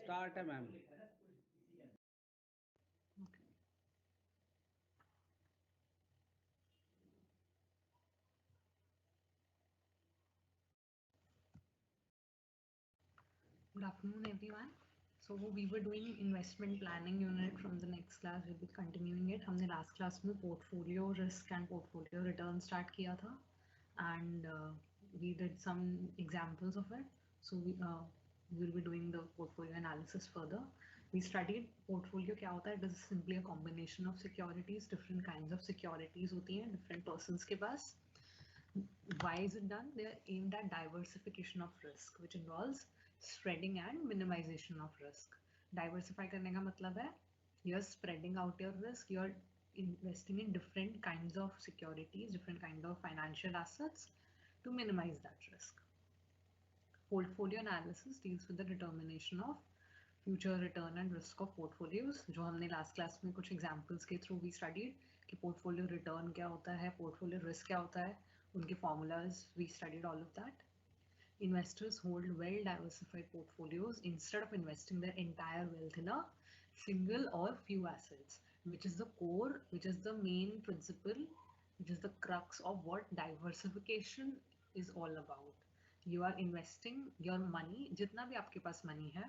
Start है ma'am. Good afternoon, everyone. So we were doing investment planning unit from the next class. We'll be continuing it. हमने last class में portfolio risk and portfolio return start किया था, and we did some examples of it. So we will be doing the portfolio analysis further. We studied portfolio क्या होता है. It is simply a combination of securities. Different kinds of securities होती हैं different persons के पास. Why is it done? They are aimed at diversification of risk, which involves spreading and minimization of risk. Diversify करने का मतलब है you're spreading out your risk, you're investing in different kinds of securities, different kind of financial assets to minimize that risk. Portfolio analysis deals with the determination of future return and risk of portfolios, जो हमने last class में कुछ examples के through we studied कि portfolio return क्या होता है, portfolio risk क्या होता है, उनके formulas, we studied all of that. Investors hold well-diversified portfolios instead of investing their entire wealth in a single or few assets, which is the core, which is the main principle, which is the crux of what diversification is all about. You are investing your money, जितना भी आपके पास money है,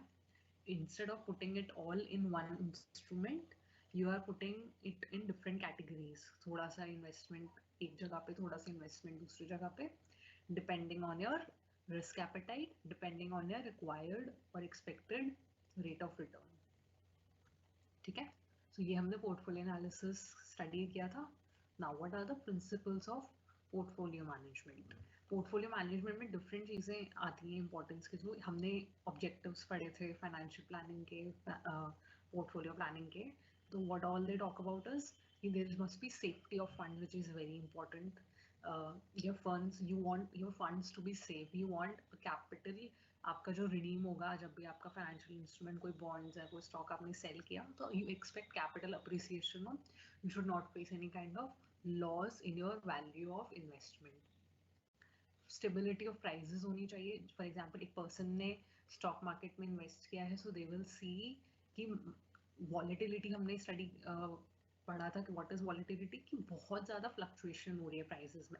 instead of putting it all in one instrument, you are putting it in different categories. थोड़ा सा investment एक जगह पे, थोड़ा सा investment दूसरी जगह पे, depending on your risk appetite, depending on your required or expected rate of return. ठीक है, so ये हमने portfolio analysis study किया था. Now what are the principles of portfolio management? Portfolio management में different चीजें आती हैं importance के थ्रू. हमने objectives पढ़े थे financial planning के, portfolio planning के. So what all they talk about is there must be safety of funds, which is very important. Your funds, you want your funds to be safe. You want a capital. आपका जो redeem होगा जब भी आपका financial instrument कोई bonds है, कोई stock आपने sell किया, तो you expect capital appreciation. You should not face any kind of loss in your value of investment. Stability of prices होनी चाहिए. For example, एक person ने stock market में invest किया है, so they will see कि volatility हमने study पढ़ा था कि what is volatility, कि बहुत ज़्यादा fluctuation हो रही है prices में.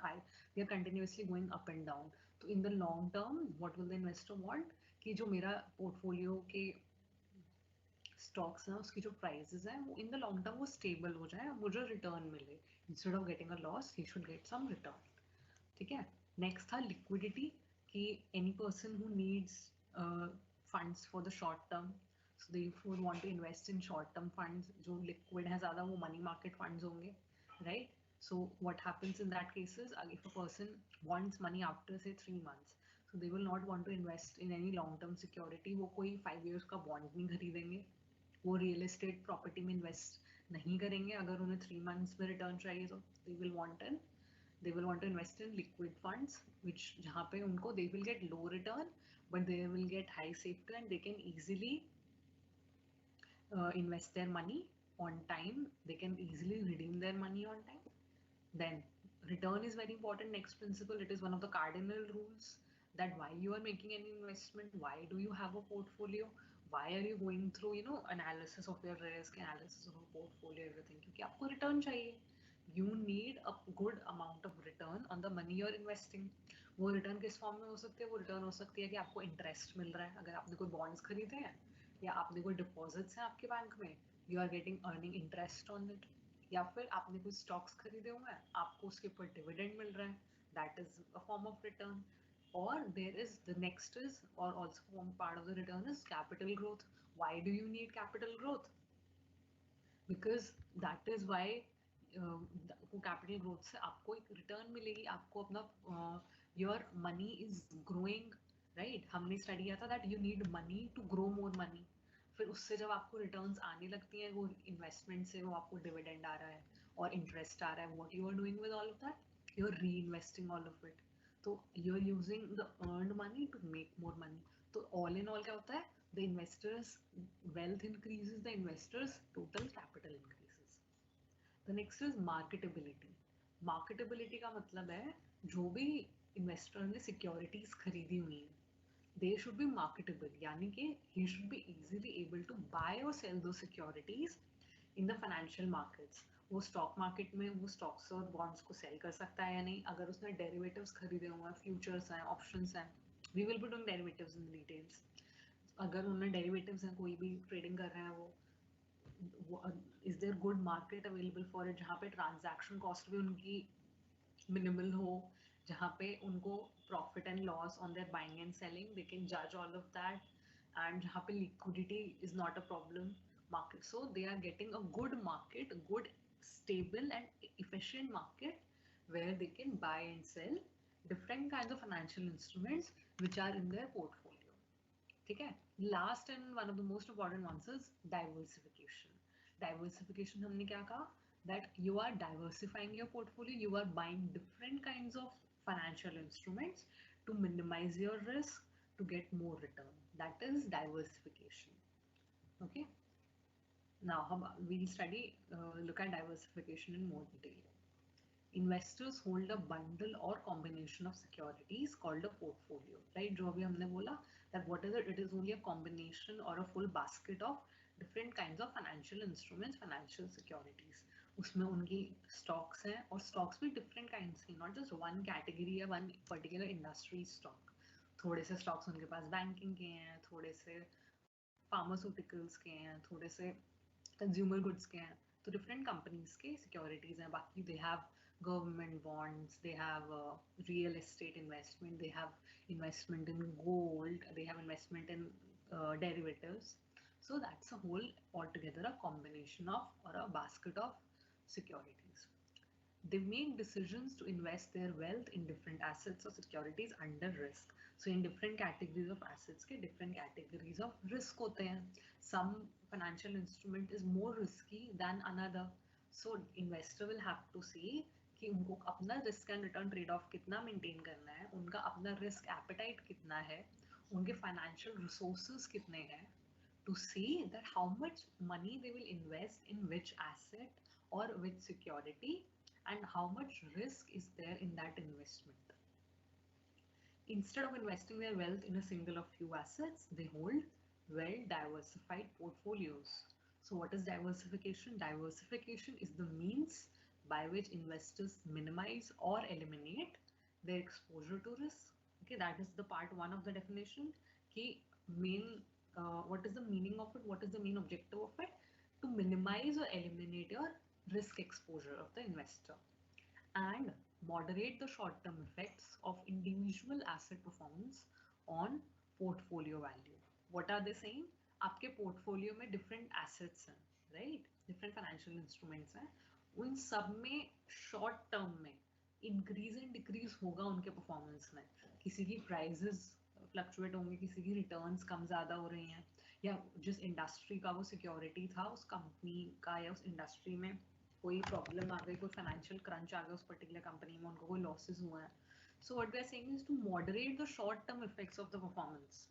They are continuously going up and down. तो in the long term, what will the investor want? कि जो मेरा portfolio के stocks हैं, उसकी जो prices हैं, वो in the long term वो stable हो जाए, मुझे return मिले. Instead of getting a loss, he should get some return. ठीक है. नेक्स्ट था लिक्विडिटी, कि any person who needs funds for the short term, so they would want to invest in short term funds. जो liquid है ज़्यादा वो money market funds होंगे, right. So what happens in that case is, if a person wants money after say 3 months, so they will not want to invest in any long term security. वो कोई 5 years का bond नहीं खरीदेंगे, वो real estate property में invest नहीं करेंगे. अगर उन्हें 3 months में रिटर्न चाहिए तो they will want to invest in liquid funds, which जहाँ पे उनको they will get low return but they will get high safety and they can easily invest their money on time. They can easily redeem their money on time. Then return is very important. Next principle, it is one of the cardinal rules that why you are making an investment, why do you have a portfolio, why are you going through analysis of your risk, analysis of a portfolio, everything, क्योंकि आपको return चाहिए. You need a good amount of return on the money you're investing. वो return किस form में हो सकती है? वो return हो सकती है कि आपको interest मिल रहा है, अगर आपने कोई bonds खरीदे हैं या आपने कोई deposits हैं आपके बैंक में, you are earning interest on it. या फिर आपने कुछ स्टॉक्स खरीदे हुए हैं, आपको उसके ऊपर डिविडेंड मिल रहा है, that is a form of return. और there is the next is, और also form part of the return is capital growth. Why do you need capital growth? Because that is why वो capital growth से आपको एक return मिलेगी, आपको अपना your money is growing, right. हमने study किया था that you need money to grow more money. फिर उससे जब आपको रिटर्न्स आने लगती हैं, वो इन्वेस्टमेंट से वो आपको डिविडेंड आ रहा है और इंटरेस्ट आ रहा है, what you are doing with all of that, you are reinvesting all of it. तो you are using the earned money to make more money. तो ऑल इन ऑल क्या होता है? The investors wealth increases, the investors total capital increases. The next is marketability. Marketability का मतलब है जो भी इन्वेस्टर ने सिक्योरिटीज खरीदी हुई है, they should be marketable, यानी कि he should be easily able to buy or sell those securities in the financial markets. वो स्टॉक मार्केट में वो स्टॉक्स और बॉन्ड्स को सेल कर सकता है या नहीं, अगर उसने डेरिवेटिव्स खरीदे हुए हैं, फ्यूचर्स हैं, ऑप्शंस हैं, we will be doing derivatives in details. अगर उन्होंने डेरिवेटिव्स हैं, कोई भी ट्रेडिंग कर रहे हैं वो is there good market available for it, जहाँ पे ट्रांजैक्शन कॉस्ट भी उनकी मिनिमल हो, जहाँ पे उनको profit and loss on their buying and selling they can जज ऑल ऑफ दैट, एंड जहाँ पे liquidity is not a problem market. So they are getting a good market, a good, stable and efficient market where they can buy and sell different kinds of financial instruments which are in their portfolio. ठीक है. Last and one of the most important ones is diversification. Diversification हमने क्या कहा? That you are diversifying your portfolio, you are buying different kinds of financial instruments to minimize your risk, to get more return. That is diversification. Okay. Now, we'll look at diversification in more detail. Investors hold a bundle or combination of securities called a portfolio, right? जो अभी हमने बोला that what is it? It is only a combination or a full basket of different kinds of financial instruments, financial securities. उसमें उनकी stocks हैं, और stocks भी different kinds की, not just one category या one particular industry stock. थोड़े से stocks उनके पास banking के हैं, थोड़े से pharmaceuticals के हैं, थोड़े से consumer goods के हैं, तो different companies के securities हैं. बाकी they have government bonds, they have real estate investment, they have investment in gold, they have investment in derivatives. So that's a whole altogether a combination of or a basket of securities. They make decisions to invest their wealth in different assets or securities under risk. So in different categories of assets के different categories of risk होते हैं. Some financial instrument is more risky than another. So investor will have to see कि उनको अपना risk and return trade-off कितना maintain करना है, उनका अपना risk appetite कितना है, उनके financial resources कितने हैं, to see that how much money they will invest in which asset or which security, and how much risk is there in that investment. Instead of investing their wealth in a single or few assets, they hold well diversified portfolios. So what is diversification? Diversification is the means by which investors minimize or eliminate their exposure to risk. Okay, that is the part one of the definition. What is the meaning of it? What is the main objective of it? To minimize or eliminate your risk exposure of the investor and moderate the short-term effects of individual asset performance on portfolio value. What are they saying? आपके portfolio में different assets हैं, right? Different financial instruments हैं. उन सब में short term में increase and decrease होगा उनके performance में. किसी की prices fluctuate होंगे, किसी की returns कम ज़्यादा हो रही हैं, या जिस industry का वो security था, उस company का या उस industry में कोई प्रॉब्लम आ गई, कोई फाइनेंशियल क्रंच आ गया उस पर्टिकुलर कंपनी में, उनको कोई लॉसेस हुआ है. So what we are saying is to moderate the short term effects of the performance.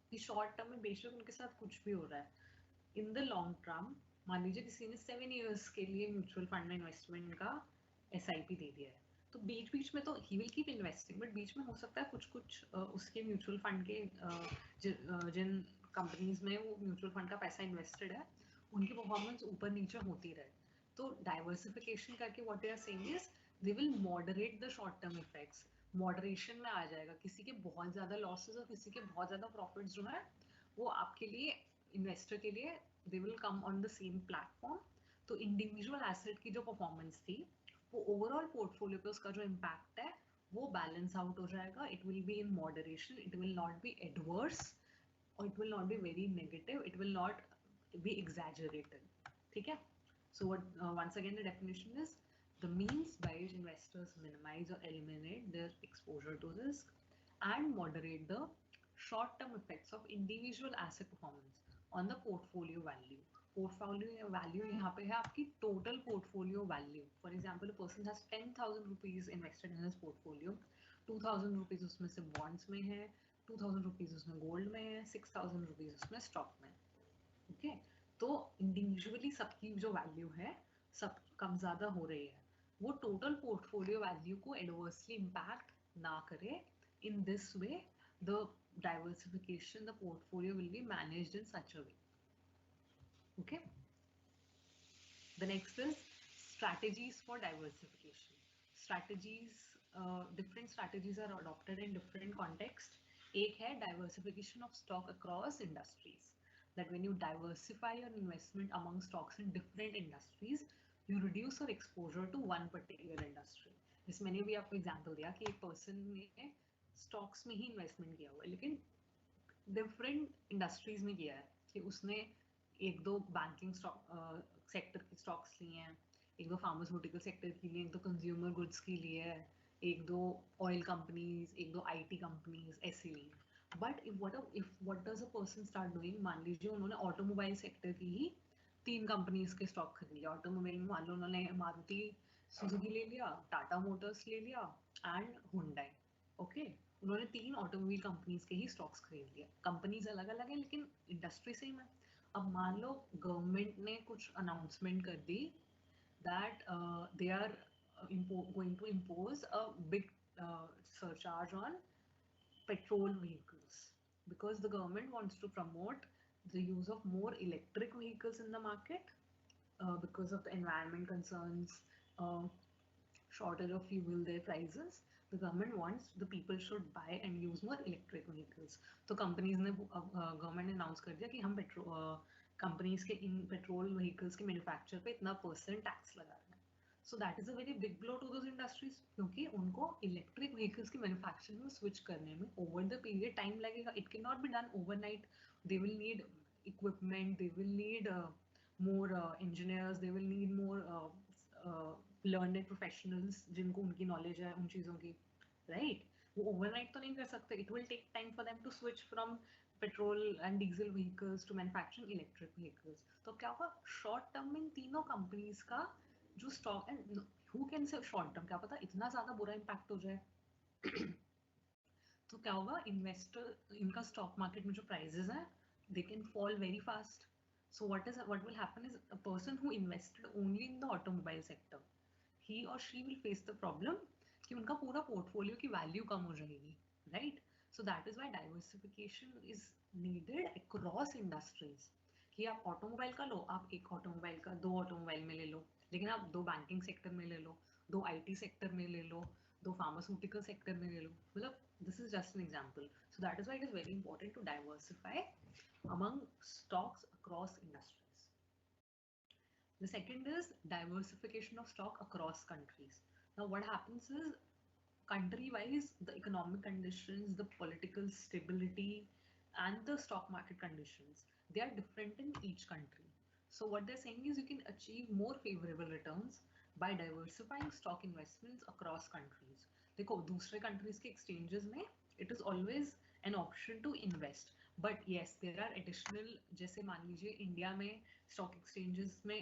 कि शॉर्ट टर्म में बेशक उनके साथ कुछ भी हो रहा है, इन द लॉन्ग टर्म मान लीजिए किसी ने 7 years के लिए म्यूचुअल फंड में इन्वेस्टमेंट का SIP दे दिया है, तो बीच बीच में तो he will keep investing, but बीच में हो सकता है कुछ कुछ उसके म्यूचुअल फंड के जिन कंपनीज में वो म्यूचुअल फंड का पैसा इन्वेस्टेड है, उनकी परफॉर्मेंस ऊपर नीचे होती रहे. तो डाइवर्सिफिकेशन करके what they are saying is they will moderate the short term effects. Moderation में आ जाएगा, किसी के बहुत ज़्यादा लॉसेस और किसी के बहुत ज़्यादा प्रॉफिट्स जो है वो आपके लिए, इन्वेस्टर के लिए, they will come on the same platform. तो इंडिविजुअल एसेट की जो परफॉर्मेंस थी वो ओवरऑल पोर्टफोलियो पे उसका जो इम्पैक्ट है वो बैलेंस आउट हो जाएगा. It will be in moderation, it will not B adverse, or it will not be very negative, it will not be exaggerated. ठीक है. So what once again the definition is the means by which investors minimize or eliminate their exposure to risk and moderate the short-term effects of individual asset performance on the portfolio value. Portfolio value यहाँ पे है आपकी total portfolio value. For example, a person has 10,000 rupees invested in his portfolio. 2,000 rupees उसमें से bonds में है, 2,000 rupees उसमें gold में है, 6,000 रुपीज़ उसमें स्टॉक में. ओके, तो इंडिविजुअली सबकी जो वैल्यू है सब कम ज़्यादा हो रही है, वो टोटल पोर्टफोलियो वैल्यू को एडवर्सली इम्पैक्ट ना करे. In this way the diversification, the portfolio will be managed in such a way. Okay. The next is strategies for diversification. Different strategies are adopted in different context. एक है diversification of stock across industries. That when you diversify your investment among stocks in different industries, you reduce your exposure to one particular industry. जिस मैंने भी आपको example दिया कि एक person ने स्टॉक्स में ही इन्वेस्टमेंट किया हुआ है, लेकिन डिफरेंट इंडस्ट्रीज में किया है कि उसने एक दो बैंकिंग सेक्टर के स्टॉक्स लिए हैं, एक दो फार्मास्यूटिकल सेक्टर के लिए, एक दो कंज्यूमर गुड्स के लिए है, एक दो ऑयल कंपनीज, एक दो आईटी कंपनीज ऐसे ली. But if what does a person start doing, मान लीजिए उन्होंने ऑटोमोबाइल सेक्टर की ही 3 कंपनीज के स्टॉक खरीद लिया. ऑटोमोबाइल में मान लो उन्होंने मारुति सुजुकी ले लिया, टाटा मोटर्स ले लिया एंड हुंडई. ओके, उन्होंने 3 ऑटोमोबाइल कंपनीज के ही स्टॉक्स खरीद लिया. कंपनीज अलग अलग है लेकिन इंडस्ट्री सेम है. अब मान लो गवर्नमेंट ने कुछ अनाउंसमेंट कर दी that they are going to impose a big surcharge on petrol vehicles because the government wants to promote the use of more electric vehicles in the market because of the environment concerns, shortage of fuel, their prices. The government wants the people should buy and use more electric vehicles. तो companies ने government ने announce कर दिया कि हम companies के इन petrol vehicles के मैन्युफैक्चर पे इतना % टैक्स लगा रहे हैं. So that is a very big blow to those industries क्योंकि उनको इलेक्ट्रिक व्हीकल्स की मैन्युफैक्चरिंग में स्विच करने में ओवर द पीरियड टाइम लगेगा. It can not be done overnight. They will need equipment, they will need more engineers, they will need more learned professionals जिनको उनकी knowledge है उन चीज़ों की, right? वो overnight तो नहीं कर सकते. It will take time for them to switch from petrol and diesel vehicles to manufacturing electric vehicles. तो क्या होगा short term में इन तीनों companies का जो stock, and who can say short term, क्या पता इतना ज़्यादा बुरा impact हो जाए. तो क्या होगा, इन्वेस्टर इनका स्टॉक मार्केट में जो प्राइजेस हैं they can fall very fast. So what will happen is a person who invested only in the automobile sector, he or she will face the problem कि उनका पूरा पोर्टफोलियो की value कम हो जाएगी, right? So that is why diversification is needed across industries. कि आप automobile का लो, आप एक ऑटोमोबाइल का 2 ऑटोमोबाइल में ले लो, लेकिन आप 2 बैंकिंग सेक्टर में ले लो, 2 आईटी सेक्टर में ले लो, 2 फार्मास्यूटिकल सेक्टर में ले लो. मतलब this is just an example. So that is why it is very important to diversify among stocks across industries. The second is diversification of stock across countries. Now what happens is country-wise, the economic conditions, the political stability, and the stock market conditions, they are different in each country. So what they're saying is you can achieve more favorable returns by diversifying stock investments across countries. देखो दूसरे countries के exchanges में it is always an option to invest. But yes, there are additional, जैसे मान लीजिए India में stock exchanges में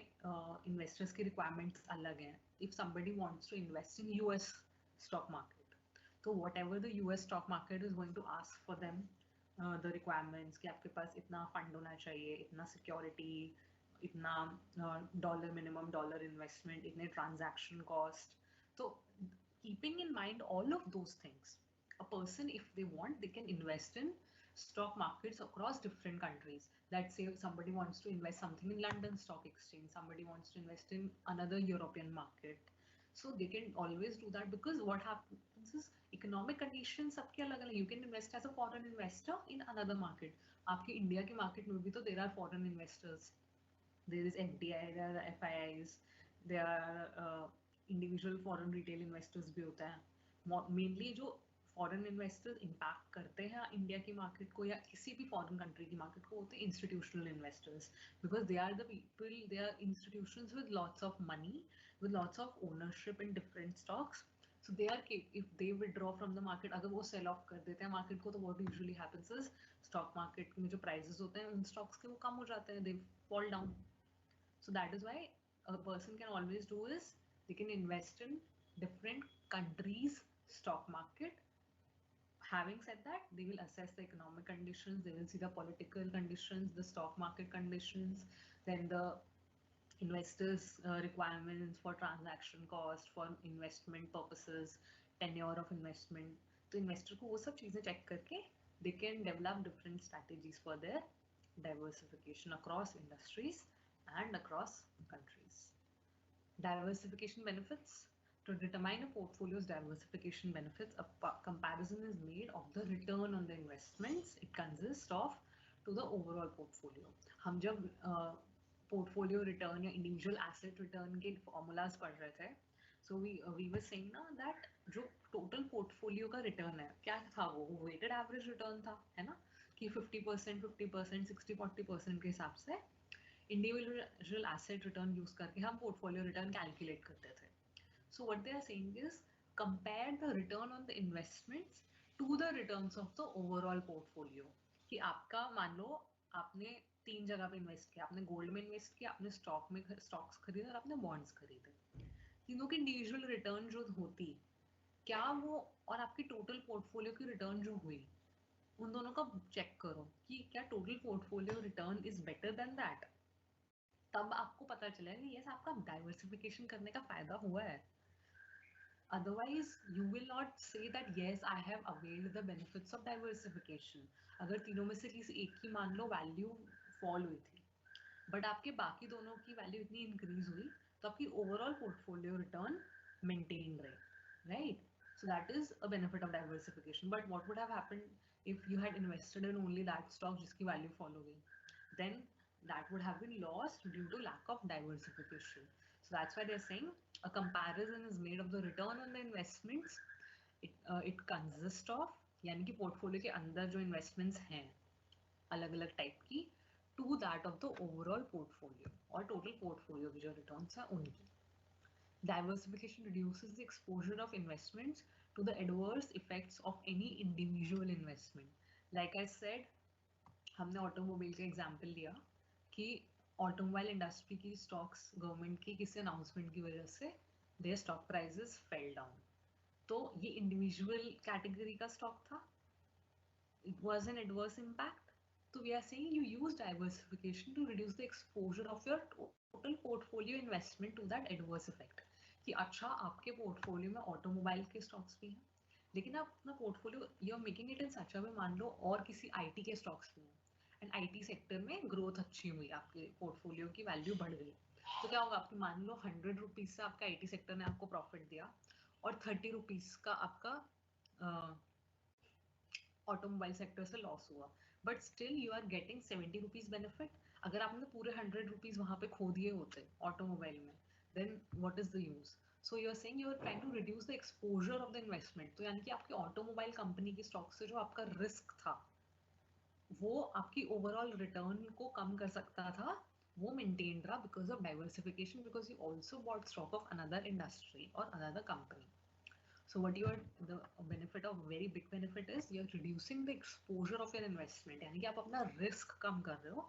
investors की requirements अलग हैं. If somebody wants to invest in US stock market, so whatever the US stock market is going to ask for them, the requirements कि आपके पास इतना fund होना चाहिए, इतना security, इतना dollar minimum dollar investment, इतने transaction cost. So keeping in mind all of those things, a person, if they want, they can invest in stock markets across different countries. Let's say somebody wants to invest something in London Stock Exchange, somebody wants to invest in another European market. So they can always do that because what happens is economic conditions सबके अलग अलग. You can invest as a foreign investor in another market. आपके India के market में भी तो there are foreign investors. There is FDI, there are FIIs, there are individual foreign retail investors भी होता है. Mainly जो फॉरेन इन्वेस्टर्स इम्पैक्ट करते हैं इंडिया की मार्केट को या किसी भी फॉरेन कंट्री की मार्केट को होते हैं institutional investors, because they are the people, they are institutions with lots of money, with lots of ownership in different stocks. So they are, if they withdraw from the market, अगर वो cell of कर देते हैं market को, तो what usually happens is stock market में जो prices होते हैं उन स्टॉक्स के वो कम हो जाते हैं, they fall down. So that is why a person can always do is they can invest in different countries stock market. Having said that, they will assess the economic conditions, they will see the political conditions, the stock market conditions, then the investors requirements for transaction cost, for investment purposes, tenure of investment. तो investor को वो सब चीजें check करके they can develop different strategies for their diversification across industries and across countries. Diversification benefits. To determine a portfolio's diversification benefits, a comparison is made of the return on the investments it consists of to the overall portfolio. हम जब portfolio return या individual asset return के formulas पढ़ रहे थे, so we were saying ना that जो total portfolio का return है, क्या था वो weighted average return था, है ना, कि 50%, 50%, 60-40% के हिसाब से इंडिविजुअल एसेट रिटर्न यूज करके हम पोर्टफोलियो रिटर्न कैलकुलेट करते थे. So what they are saying is compare the return on the investments to the returns of the overall portfolio. कि आपका मान लो आपने 3 जगह पे इन्वेस्ट किया, आपने गोल्ड में इन्वेस्ट किया, आपने स्टॉक्स खरीदे और आपने बॉन्ड्स खरीदे. तीनों की इंडिविजुअल रिटर्न जो होती, क्या वो और आपकी टोटल पोर्टफोलियो की रिटर्न जो हुई, उन दोनों का चेक करो कि क्या total portfolio return is better than that. तब आपको पता चलेगा कि यस आपका डाइवर्सिफिकेशन करने का फायदा हुआ है. Otherwise, you will not say that yes, I have availed the benefits of diversification. अगर तीनों में से किसी एक की मान लो वैल्यू फॉल हुई थी, बट आपके बाकी दोनों की वैल्यू इतनी इंक्रीज हुई, तो आपकी ओवरऑल पोर्टफोलियो रिटर्न मेंटेन रहे, right? So that is a benefit of diversification. But what would have happened if you had invested in only that stock जिसकी वैल्यू फॉल हो गई? Then that would have been lost due to lack of diversification. So that's why they're saying a comparison is made of the return on the investments. It consists of, यानी कि portfolio के अंदर जो investments हैं अलग अलग type की, to that of the overall portfolio और टोटल पोर्टफोलियो की जो रिटर्न्स हैं उनकी. Diversification reduces the exposure of investments to the adverse effects of any individual investment. Like I said, हमने ऑटोमोबाइल का एग्जांपल लिया कि ऑटोमोबाइल इंडस्ट्री की स्टॉक्स गवर्नमेंट की किसी अनाउंसमेंट की वजह से there stock prices fell down. तो ये इंडिविजुअल कैटेगरी का स्टॉक था, it was an adverse impact. तो we are saying you use diversification to reduce the exposure of your total portfolio investment to that adverse effect. कि अच्छा आपके portfolio में automobile के स्टॉक्स भी हैं, लेकिन आप अपना portfolio you are making it in such a way, मान लो और किसी आईटी के स्टॉक्स भी हैं एंड आईटी सेक्टर में ग्रोथ अच्छी हुई, आपके पोर्टफोलियो की वैल्यू बढ़ गई, तो क्या होगा, आपकी मान लो 100 रुपीज से आपका आईटी सेक्टर ने आपको प्रॉफिट दिया और 30 रुपीज का आपका ऑटोमोबाइल सेक्टर से लॉस हुआ, but still you are getting 70 rupees benefit. अगर आपने पूरे 100 रुपीज वहां पे खो दिए होते ऑटोमोबाइल में, then what is the use? So you are saying you are trying to reduce the exposure of the investment. तो यानी कि आपके ऑटोमोबाइल कंपनी के स्टॉक से जो आपका रिस्क था वो आपकी ओवरऑल रिटर्न को कम कर सकता था, वो मेंटेन रहा because of diversification, because you also bought stock of another industry और another company. So what you are, the benefit of very big benefit is you are reducing the exposure of your investment. यानी कि आप अपना risk कम कर रहे हो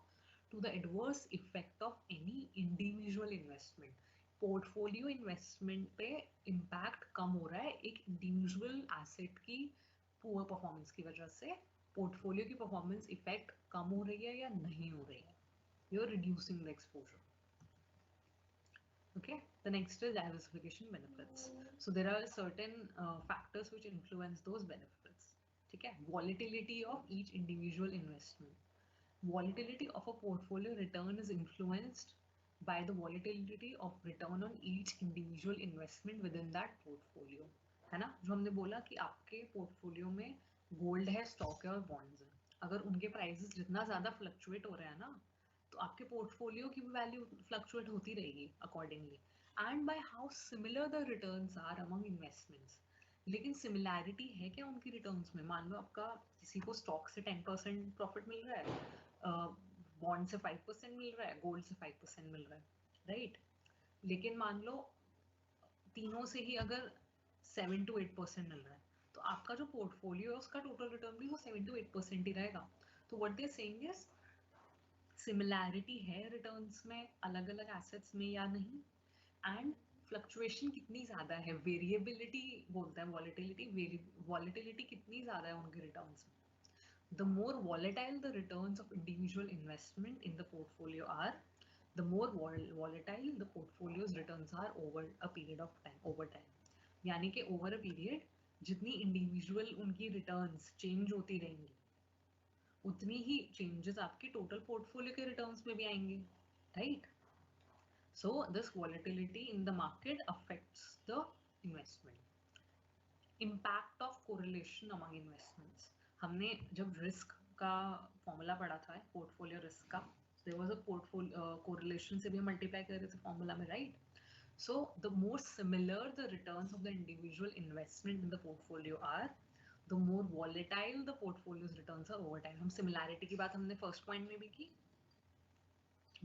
to the adverse effect of any individual investment. Portfolio investment पे impact कम हो रहा है एक individual asset की poor performance की वजह से. Portfolio की performance effect कम हो रही है या नहीं हो रही है? You are reducing the exposure. Okay, the next is diversification benefits. So there are certain factors which influence those benefits. Okay, volatility of each individual investment. Volatility of a portfolio return is influenced by the volatility of return on each individual investment within that portfolio. है ना, जो हमने बोला कि आपके portfolio में gold है, stock है और बॉन्ड्स है, अगर उनके प्राइसेस जितना ज्यादा फ्लक्चुएट हो रहे हैं ना, तो आपके पोर्टफोलियो की भी वैल्यू फ्लक्चुएट होती रहेगी accordingly. And by how similar the returns are among investments. लेकिन सिमिलैरिटी है क्या उनकी रिटर्न्स में? मान लो आपका किसी को स्टॉक से 10% प्रॉफिट मिल रहा है, बॉन्ड से 5% मिल रहा है, गोल्ड से 5% मिल रहा है, राइट? लेकिन मान लो तीनों से ही अगर 7 to 8% मिल रहा है, तो आपका जो पोर्टफोलियो है उसका टोटल रिटर्न भी वो 7 to 8% ही रहेगा. तो what they are saying is similarity है रिटर्न्स में अलग अलग एसेट्स में या नहीं, एंड फ्लक्चुएशन कितनी ज्यादा है, वेरिएबिलिटी बोलते हैं, वॉलेटिलिटी कितनी ज्यादा है उनके रिटर्न्स में. The more volatile the returns of individual investment in the portfolio are, the more volatile the portfolio's returns are over a period of time, over time. यानी कि over a period जितनी individual उनकी returns change होती रहेंगी, उतनी ही changes आपकी total portfolio के returns में भी आएंगे, right? So this volatility in the market affects the investment. Impact of correlation among investments. हमने जब risk का फॉर्मूला पढ़ा था पोर्टफोलियो रिस्क का, there was a portfolio correlation से भी मल्टीप्लाई कर रहे थे फॉर्मूला में, right? So the more similar the returns of the individual investment in the portfolio are, the more volatile the portfolio's returns are over time. हम similarity की बात हमने first point में भी की.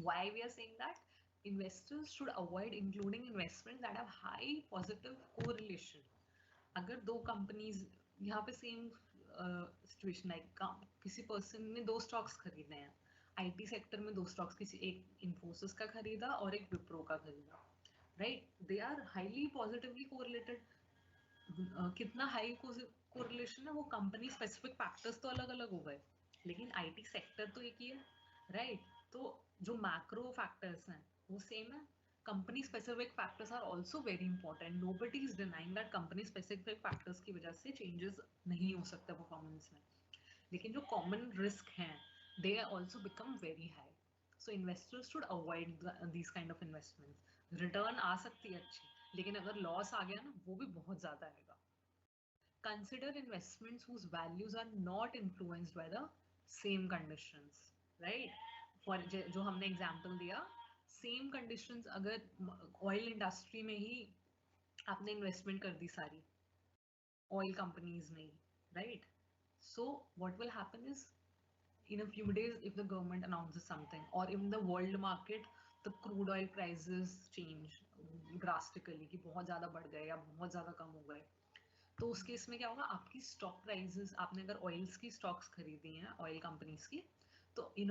Why we are saying that? Investors should avoid including investments that have high positive correlation. अगर दो companies यहाँ पे सेम सिचुएशन है, किसी पर्सन ने दो स्टॉक्स खरीदे हैं आईटी सेक्टर में, दो स्टॉक्स, किसी एक इन्फोसिस का खरीदा और एक विप्रो का खरीदा, right? They are highly positively correlated. कितना हाई कोरिलेशन है वो कंपनी स्पेसिफिक फैक्टर्स तो अलग अलग हो गए, लेकिन आईटी सेक्टर तो एक ही है, राइट? तो जो मैक्रो फैक्टर्स हैं वो सेम है. Company specific factors are also very important. Nobody is denying that company specific factors की वजह से चेंजेस नहीं हो सकते परफॉर्मेंस में, लेकिन जो कॉमन रिस्क हैं they also become very high. So investors should avoid these kind of investments. Return आ सकती है अच्छी, लेकिन अगर लॉस आ गया ना वो भी बहुत ज्यादा आएगा. Consider investments whose values are not influenced by the same conditions, right? For जो हमने एग्जांपल दिया, सेम कंडीशंस अगर ऑयल इंडस्ट्री में ही आपने इन्वेस्टमेंट कर दी सारी ऑयल कंपनीज में ही, right? So what will happen is in a few days if the government announces something, or in the world market the crude oil prices change drastically कि बहुत ज़्यादा बढ़ गए या बहुत ज़्यादा कम हो गए, तो उस केस में क्या होगा, आपकी स्टॉक प्राइसेस, आपने अगर ऑयल्स की स्टॉक्स खरीदी हैं ऑयल कंपनीज की, तो इन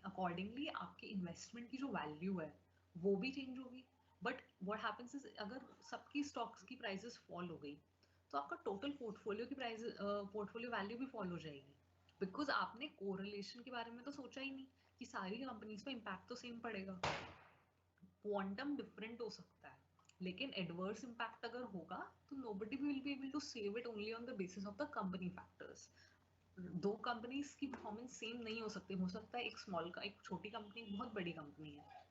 अकॉर्डिंगली आपके इन्वेस्टमेंट की जो वैल्यू है वो भी चेंज होगी. बट व्हाट हैपेंस इज अगर सबकी स्टॉक्स की प्राइसेस फॉल हो गई तो आपका टोटल पोर्टफोलियो की प्राइस पोर्टफोलियो वैल्यू भी फॉल हो जाएगी, बिकॉज आपने कोरिलेशन के बारे में तो सोचा ही नहीं कि सारी कंपनीज पे इम्पैक्ट तो सेम पड़ेगा. क्वांटम डिफरेंट हो सकता है, लेकिन एडवर्स इम्पैक्ट अगर होगा तो nobody will be able to save it only on the basis of the company factors. दो कंपनीज की परफॉर्मेंस सेम नहीं हो सकती. हो सकता है एक स्मॉल का, एक छोटी कंपनी बहुत बड़ी कंपनी है,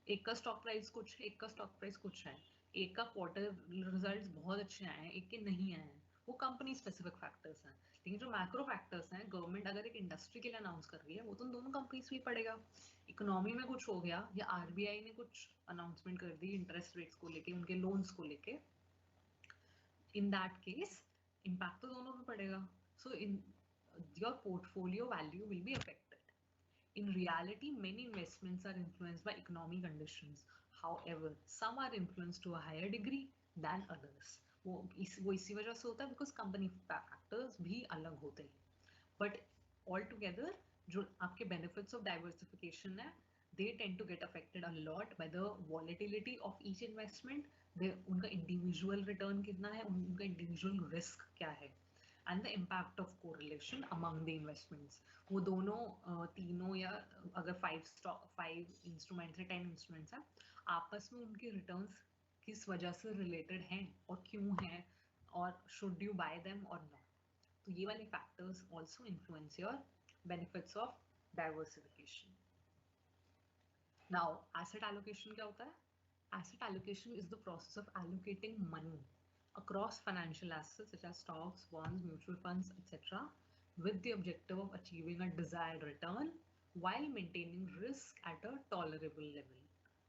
एक का स्टॉक प्राइस कुछ, एक का स्टॉक प्राइस कुछ है, एक का क्वार्टर रिजल्ट्स बहुत अच्छे आए हैं, एक के नहीं आए हैं. वो कंपनी स्पेसिफिक फैक्टर्स हैं. लेकिन जो मैक्रो फैक्टर्स हैं, गवर्नमेंट अगर एक इंडस्ट्री के लिए अनाउंस कर रही है वो तो दोनों कंपनीज भी पड़ेगा. इकोनॉमी में कुछ हो गया या आरबीआई ने कुछ अनाउंसमेंट कर दी इंटरेस्ट रेट्स को लेके, उनके लोन्स को लेके, इन दैट केस इम्पैक्ट तो दोनों पे पड़ेगा. So in your portfolio value will be affected. In reality, many investments are influenced by economic conditions. However, some are influenced to a higher degree than others. वो इसी वजह से होता है because company factors भी अलग होते हैं. But altogether, जो आपके benefits of diversification है, they tend to get affected a lot by the volatility of each investment. उनका individual return कितना है, उनका individual risk क्या है, and the impact of correlation among the investments. वो दोनों तीनों या अगर 5 इंस्ट्रूमेंट्स है, 10 इंस्ट्रूमेंट्स हैं, आपस में उनके रिटर्न्स किस वजह से रिलेटेड हैं और क्यों हैं, और शुड यू बाय देम और नॉट. तो ये वाले factors also influence your benefits of diversification. Now asset allocation क्या होता है? Asset allocation is the process of allocating money across financial assets such as stocks, bonds, mutual funds, etc., with the objective of achieving a desired return while maintaining risk at a tolerable level.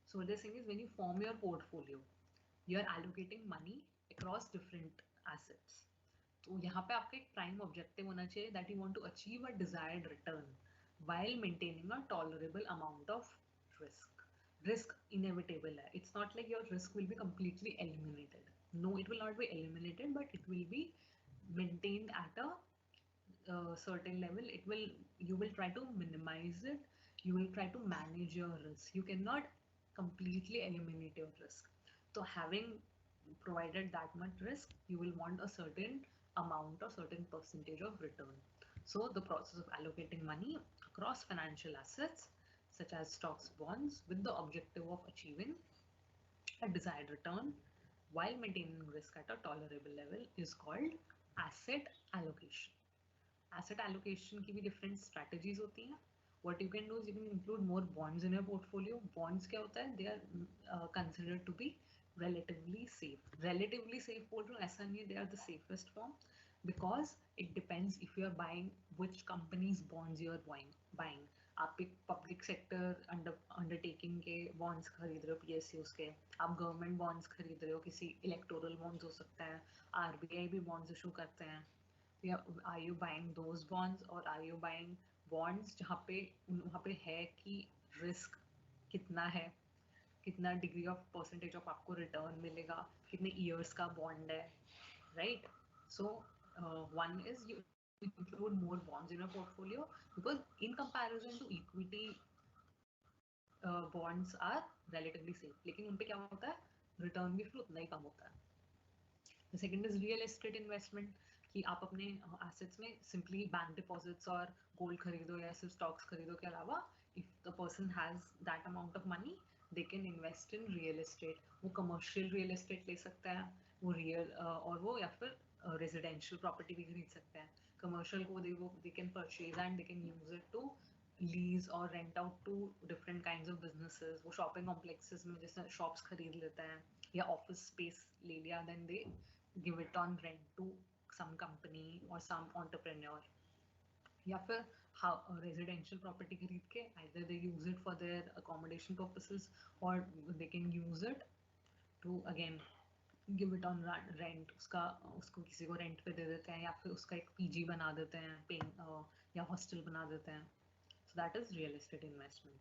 So what they're saying is when you form your portfolio, you're allocating money across different assets. तो यहाँ पे आपका एक prime objective होना चाहिए that you want to achieve a desired return while maintaining a tolerable amount of risk. Risk inevitable है. It's not like your risk will be completely eliminated. No, it will not be eliminated, but it will be maintained at a certain level. You will try to minimize it. You will try to manage your risk. You cannot completely eliminate your risk. So having provided that much risk, you will want a certain amount or certain percentage of return. So the process of allocating money across financial assets such as stocks, bonds, with the objective of achieving a desired return while maintaining risk at a tolerable level is called asset allocation. Asset allocation की भी different strategies होती हैं. What you can do is you can include more bonds in your portfolio. Bonds क्या होता है? They are considered to be relatively safe. Relatively safe बोल रहा हूँ, ऐसा नहीं है they are the safest form, because it depends if you are buying which company's bonds you are buying. आप एक पब्लिक सेक्टर अंडरटेकिंग के बॉन्ड्स खरीद रहे हो, PSUs के, आप गवर्नमेंट बॉन्ड्स खरीद रहे हो, किसी इलेक्टोरल बॉन्ड्स हो सकता है, RBI भी बॉन्ड्स इशू करते हैं. Are you buying those bonds or are you buying bonds जहाँ पे वहाँ पे है कि रिस्क कितना है, कितना डिग्री ऑफ परसेंटेज ऑफ आपको रिटर्न मिलेगा, कितने ईयर्स का बॉन्ड है, right? So one is you include more bonds in your portfolio, because in comparison to equity, bonds are relatively safe, लेकिन उन पे क्या होता है, रिटर्न भी फिर उतना ही कम होता है. The second is real estate investment, कि आप अपने assets में simply बैंक डिपॉजिट्स और गोल्ड खरीदो या सिर्फ स्टॉक्स खरीदो के अलावा, if the person has that amount of money, they can invest in real estate. वो commercial real estate ले सकता है, वो real और वो या फिर residential property भी खरीद सकते हैं. Commercial को they can purchase and they can use it to lease or rent out to different kinds of businesses. वो shopping complexes में जैसे shops खरीद लेते हैं या office space ले लिया, then they give it on rent to some company or some entrepreneur. या फिर residential property खरीद के either they use it for their accommodation purposes or they can use it to again give it on rent. उसको किसी को rent पे दे देते हैं या फिर उसका एक PG बना देते हैं, या हॉस्टल बना देते हैं. So that is real estate investment.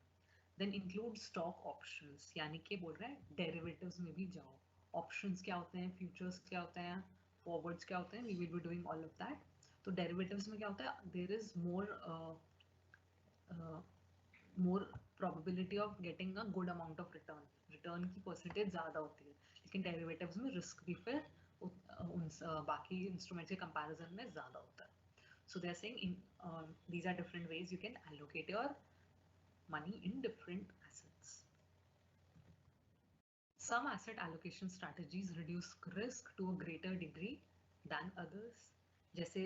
Then include stock options, यानी कि बोल रहे हैं derivatives में भी जाओ. Options क्या होते हैं, futures क्या होते हैं, forwards क्या होते हैं, we will be doing all of that. तो derivatives में क्या होता है, there is more probability of getting a good amount of return. Return की percentage ज़्यादा होती है, लेकिन derivatives में risk भी फिर उन बाकी instruments के comparison में ज़्यादा होता है. So they are saying these are different ways you can allocate your money in different assets. Some asset allocation strategies reduce risk to a greater degree than others. जैसे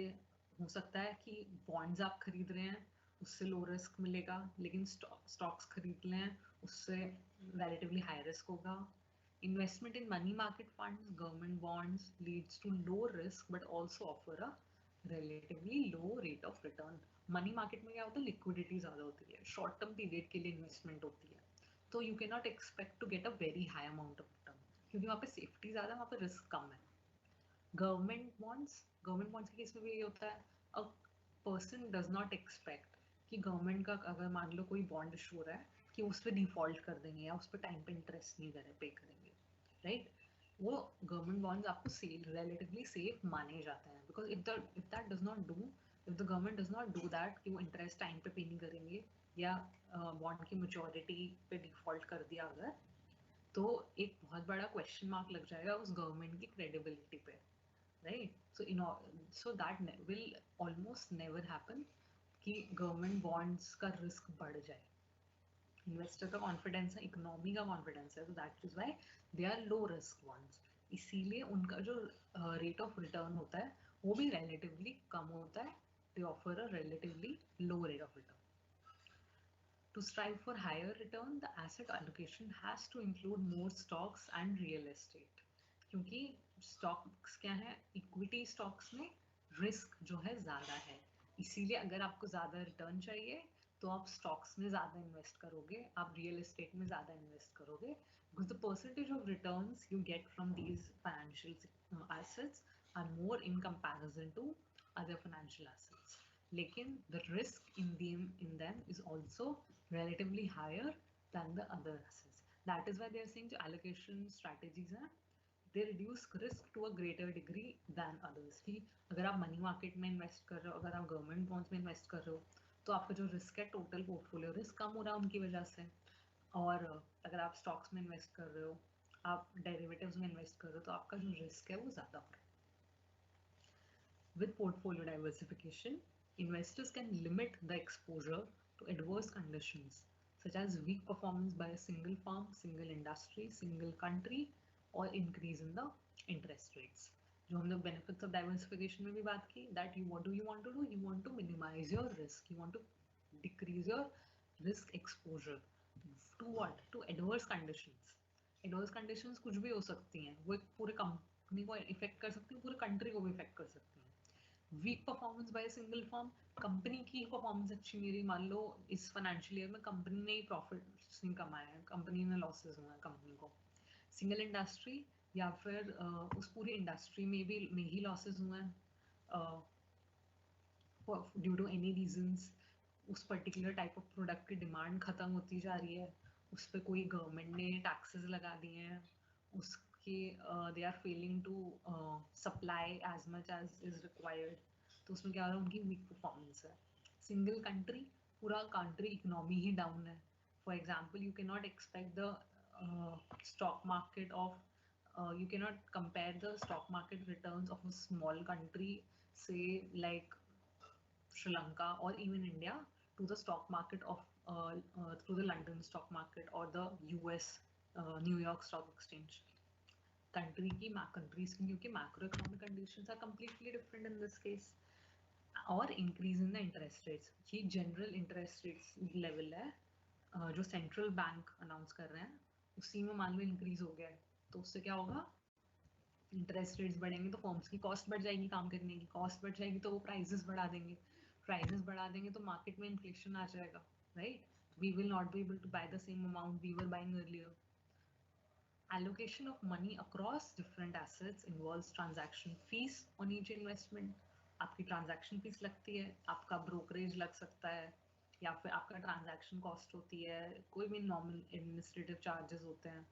हो सकता है कि bonds आप खरीद रहे हैं उससे low risk मिलेगा, लेकिन stocks खरीद लें उससे relatively high risk होगा. Investment in money market funds, government bonds leads to low risk but also offer a relatively low rate of return. Money market में क्या होता है, liquidity ज़्यादा होती है, short term period के लिए investment होती है, तो you cannot expect to get a very high amount of return, क्योंकि वहाँ पे safety ज़्यादा है, वहाँ पे risk कम है. Government bonds के केस में भी ये होता है, a person does not expect कि गवर्नमेंट का अगर मान लो कोई बॉन्ड इशू हो रहा है कि उस पर डिफॉल्ट कर देंगे या उस पर टाइम पे इंटरेस्ट नहीं पे करेंगे, राइट? वो गवर्नमेंट बॉन्ड्स आपको रिलेटिवली सेफ माने जाते हैं, because if that does not do, if the government does not do that कि वो इंटरेस्ट टाइम पे नहीं करेंगे या बॉन्ड की मैच्योरिटी पे डिफॉल्ट कर दिया अगर, तो एक बहुत बड़ा क्वेश्चन मार्क लग जाएगा उस गवर्नमेंट की क्रेडिबिलिटी पे, right? So that will almost never happen कि गवर्नमेंट बॉन्ड्स का रिस्क बढ़ जाए. इन्वेस्टर का कॉन्फिडेंस है, इकोनॉमी का कॉन्फिडेंस है, तो that is why they are low risk bonds. इसीलिए उनका जो रेट ऑफ रिटर्न होता है वो भी रिलेटिवली कम होता है. दे offer a relatively low rate of return. To strive for higher return, the asset allocation has to include more stocks and real estate. क्योंकि stocks क्या है, equity stocks में risk जो है ज़्यादा है, इसीलिए अगर आपको ज़्यादा return चाहिए तो आप stocks में ज़्यादा invest करोगे, आप real estate में ज़्यादा invest करोगे, because the percentage of returns you get from these financial assets are more in comparison to other financial assets. लेकिन the risk in them is also relatively higher than the other assets. That is why they are saying जो allocation strategies हैं, they reduce risk to a greater degree than others. कि अगर आप money market में invest कर रहे हो, अगर आप government bonds में invest कर रहे हो, तो आपका जो risk है total portfolio risk कम हो रहा है उनकी वजह से. और अगर आप stocks में invest कर रहे हो, आप derivatives में invest कर रहे हो, तो आपका जो risk है वो ज़्यादा हो रहा है. With portfolio diversification, investors can limit the exposure to adverse conditions such as weak performance by a single firm, single industry, single country, or increase in the interest rates. जो हमने बेनिफिट्स ऑफ डाइवर्सिफिकेशन में भी बात की, that you what do you want to do, you want to minimize your risk, you want to decrease your risk exposure to what, to adverse conditions. Adverse conditions कुछ भी हो सकती हैं, वो एक पूरे कंपनी को इफेक्ट कर सकती है, पूरे कंट्री को भी इफेक्ट कर सकती हैं। Weak performance by single firm, company की परफॉर्मेंस अच्छी मेरी, मान लो इस फाइनेंशियल ईयर में कंपनी ने प्रॉफिट नहीं कमाया है, कंपनी में लॉसेस हुए हैं कंपनी को। सिंगल इंडस्ट्री, या फिर उस पूरी इंडस्ट्री में ही लॉसेस हुए हैं ड्यू टू एनी रीजंस, उस पर्टिकुलर टाइप ऑफ प्रोडक्ट की डिमांड खत्म होती जा रही है, उस पर कोई गवर्नमेंट ने टैक्सेस लगा दिए हैं, उसके they are failing to supply as much as is required, तो उसमें क्या हो रहा है, उनकी वीक परफॉर्मेंस है। सिंगल कंट्री, पूरा कंट्री इकोनॉमी ही डाउन है। For example, you can not expect the stock market of you cannot compare the stock market returns of a small country, say like Sri Lanka or even India, to the stock market of through the London stock market or the US New York Stock Exchange. Countries क्योंकि macroeconomic conditions are completely different in this case. और increase in the interest rates, ये general interest rates level है जो central bank announce कर रहे हैं, उसी में मान लो इंक्रीज हो गया है, तो उससे क्या होगा, इंटरेस्ट रेट्स बढ़ेंगे तो फर्म्स की कॉस्ट बढ़ जाएगी, काम करने की कॉस्ट बढ़ जाएगी, तो वो प्राइसेस बढ़ा देंगे, प्राइसेस बढ़ा देंगे तो मार्केट में इन्फ्लेशन आ जाएगा, right? We will not be able to buy the same amount we were buying earlier. Allocation of money across different assets involves transaction fees on each investment. आपकी transaction fees लगती है, आपका brokerage लग सकता है, या फिर आपका ट्रांजैक्शन कॉस्ट होती है, कोई भी नॉर्मल एडमिनिस्ट्रेटिव चार्जेस होते हैं,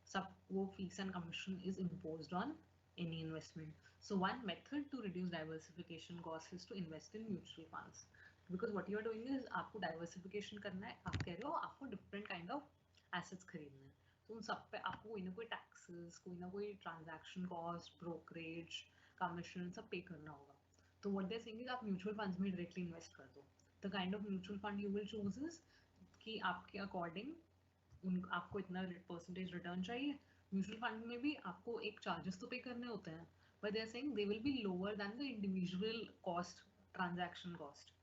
सब वो fees and commission is imposed on any investment. So one method to reduce diversification costs is to invest in mutual funds. Because what you are doing is आपको diversification करना है, आप कह रहे हो आपको different kind of assets खरीदने हैं, तो उन सब पे आपको कोई ना कोई टैक्सेस, कोई ना कोई ट्रांजैक्शन कॉस्ट, ब्रोकरेज, कमीशन सब पे करना होगा। तो what they are saying is आप म्यूचुअल फंड्स में डायरेक्टली इन्वेस्ट कर दो। The kind of mutual fund you will choose is कि आपके अकॉर्डिंग आपको इतना परसेंटेज रिटर्न चाहिए। म्यूचुअल फंड में भी आपको एक चार्जेस तो पे करने होते हैं, but they are saying they will be lower than the individual cost, transaction cost,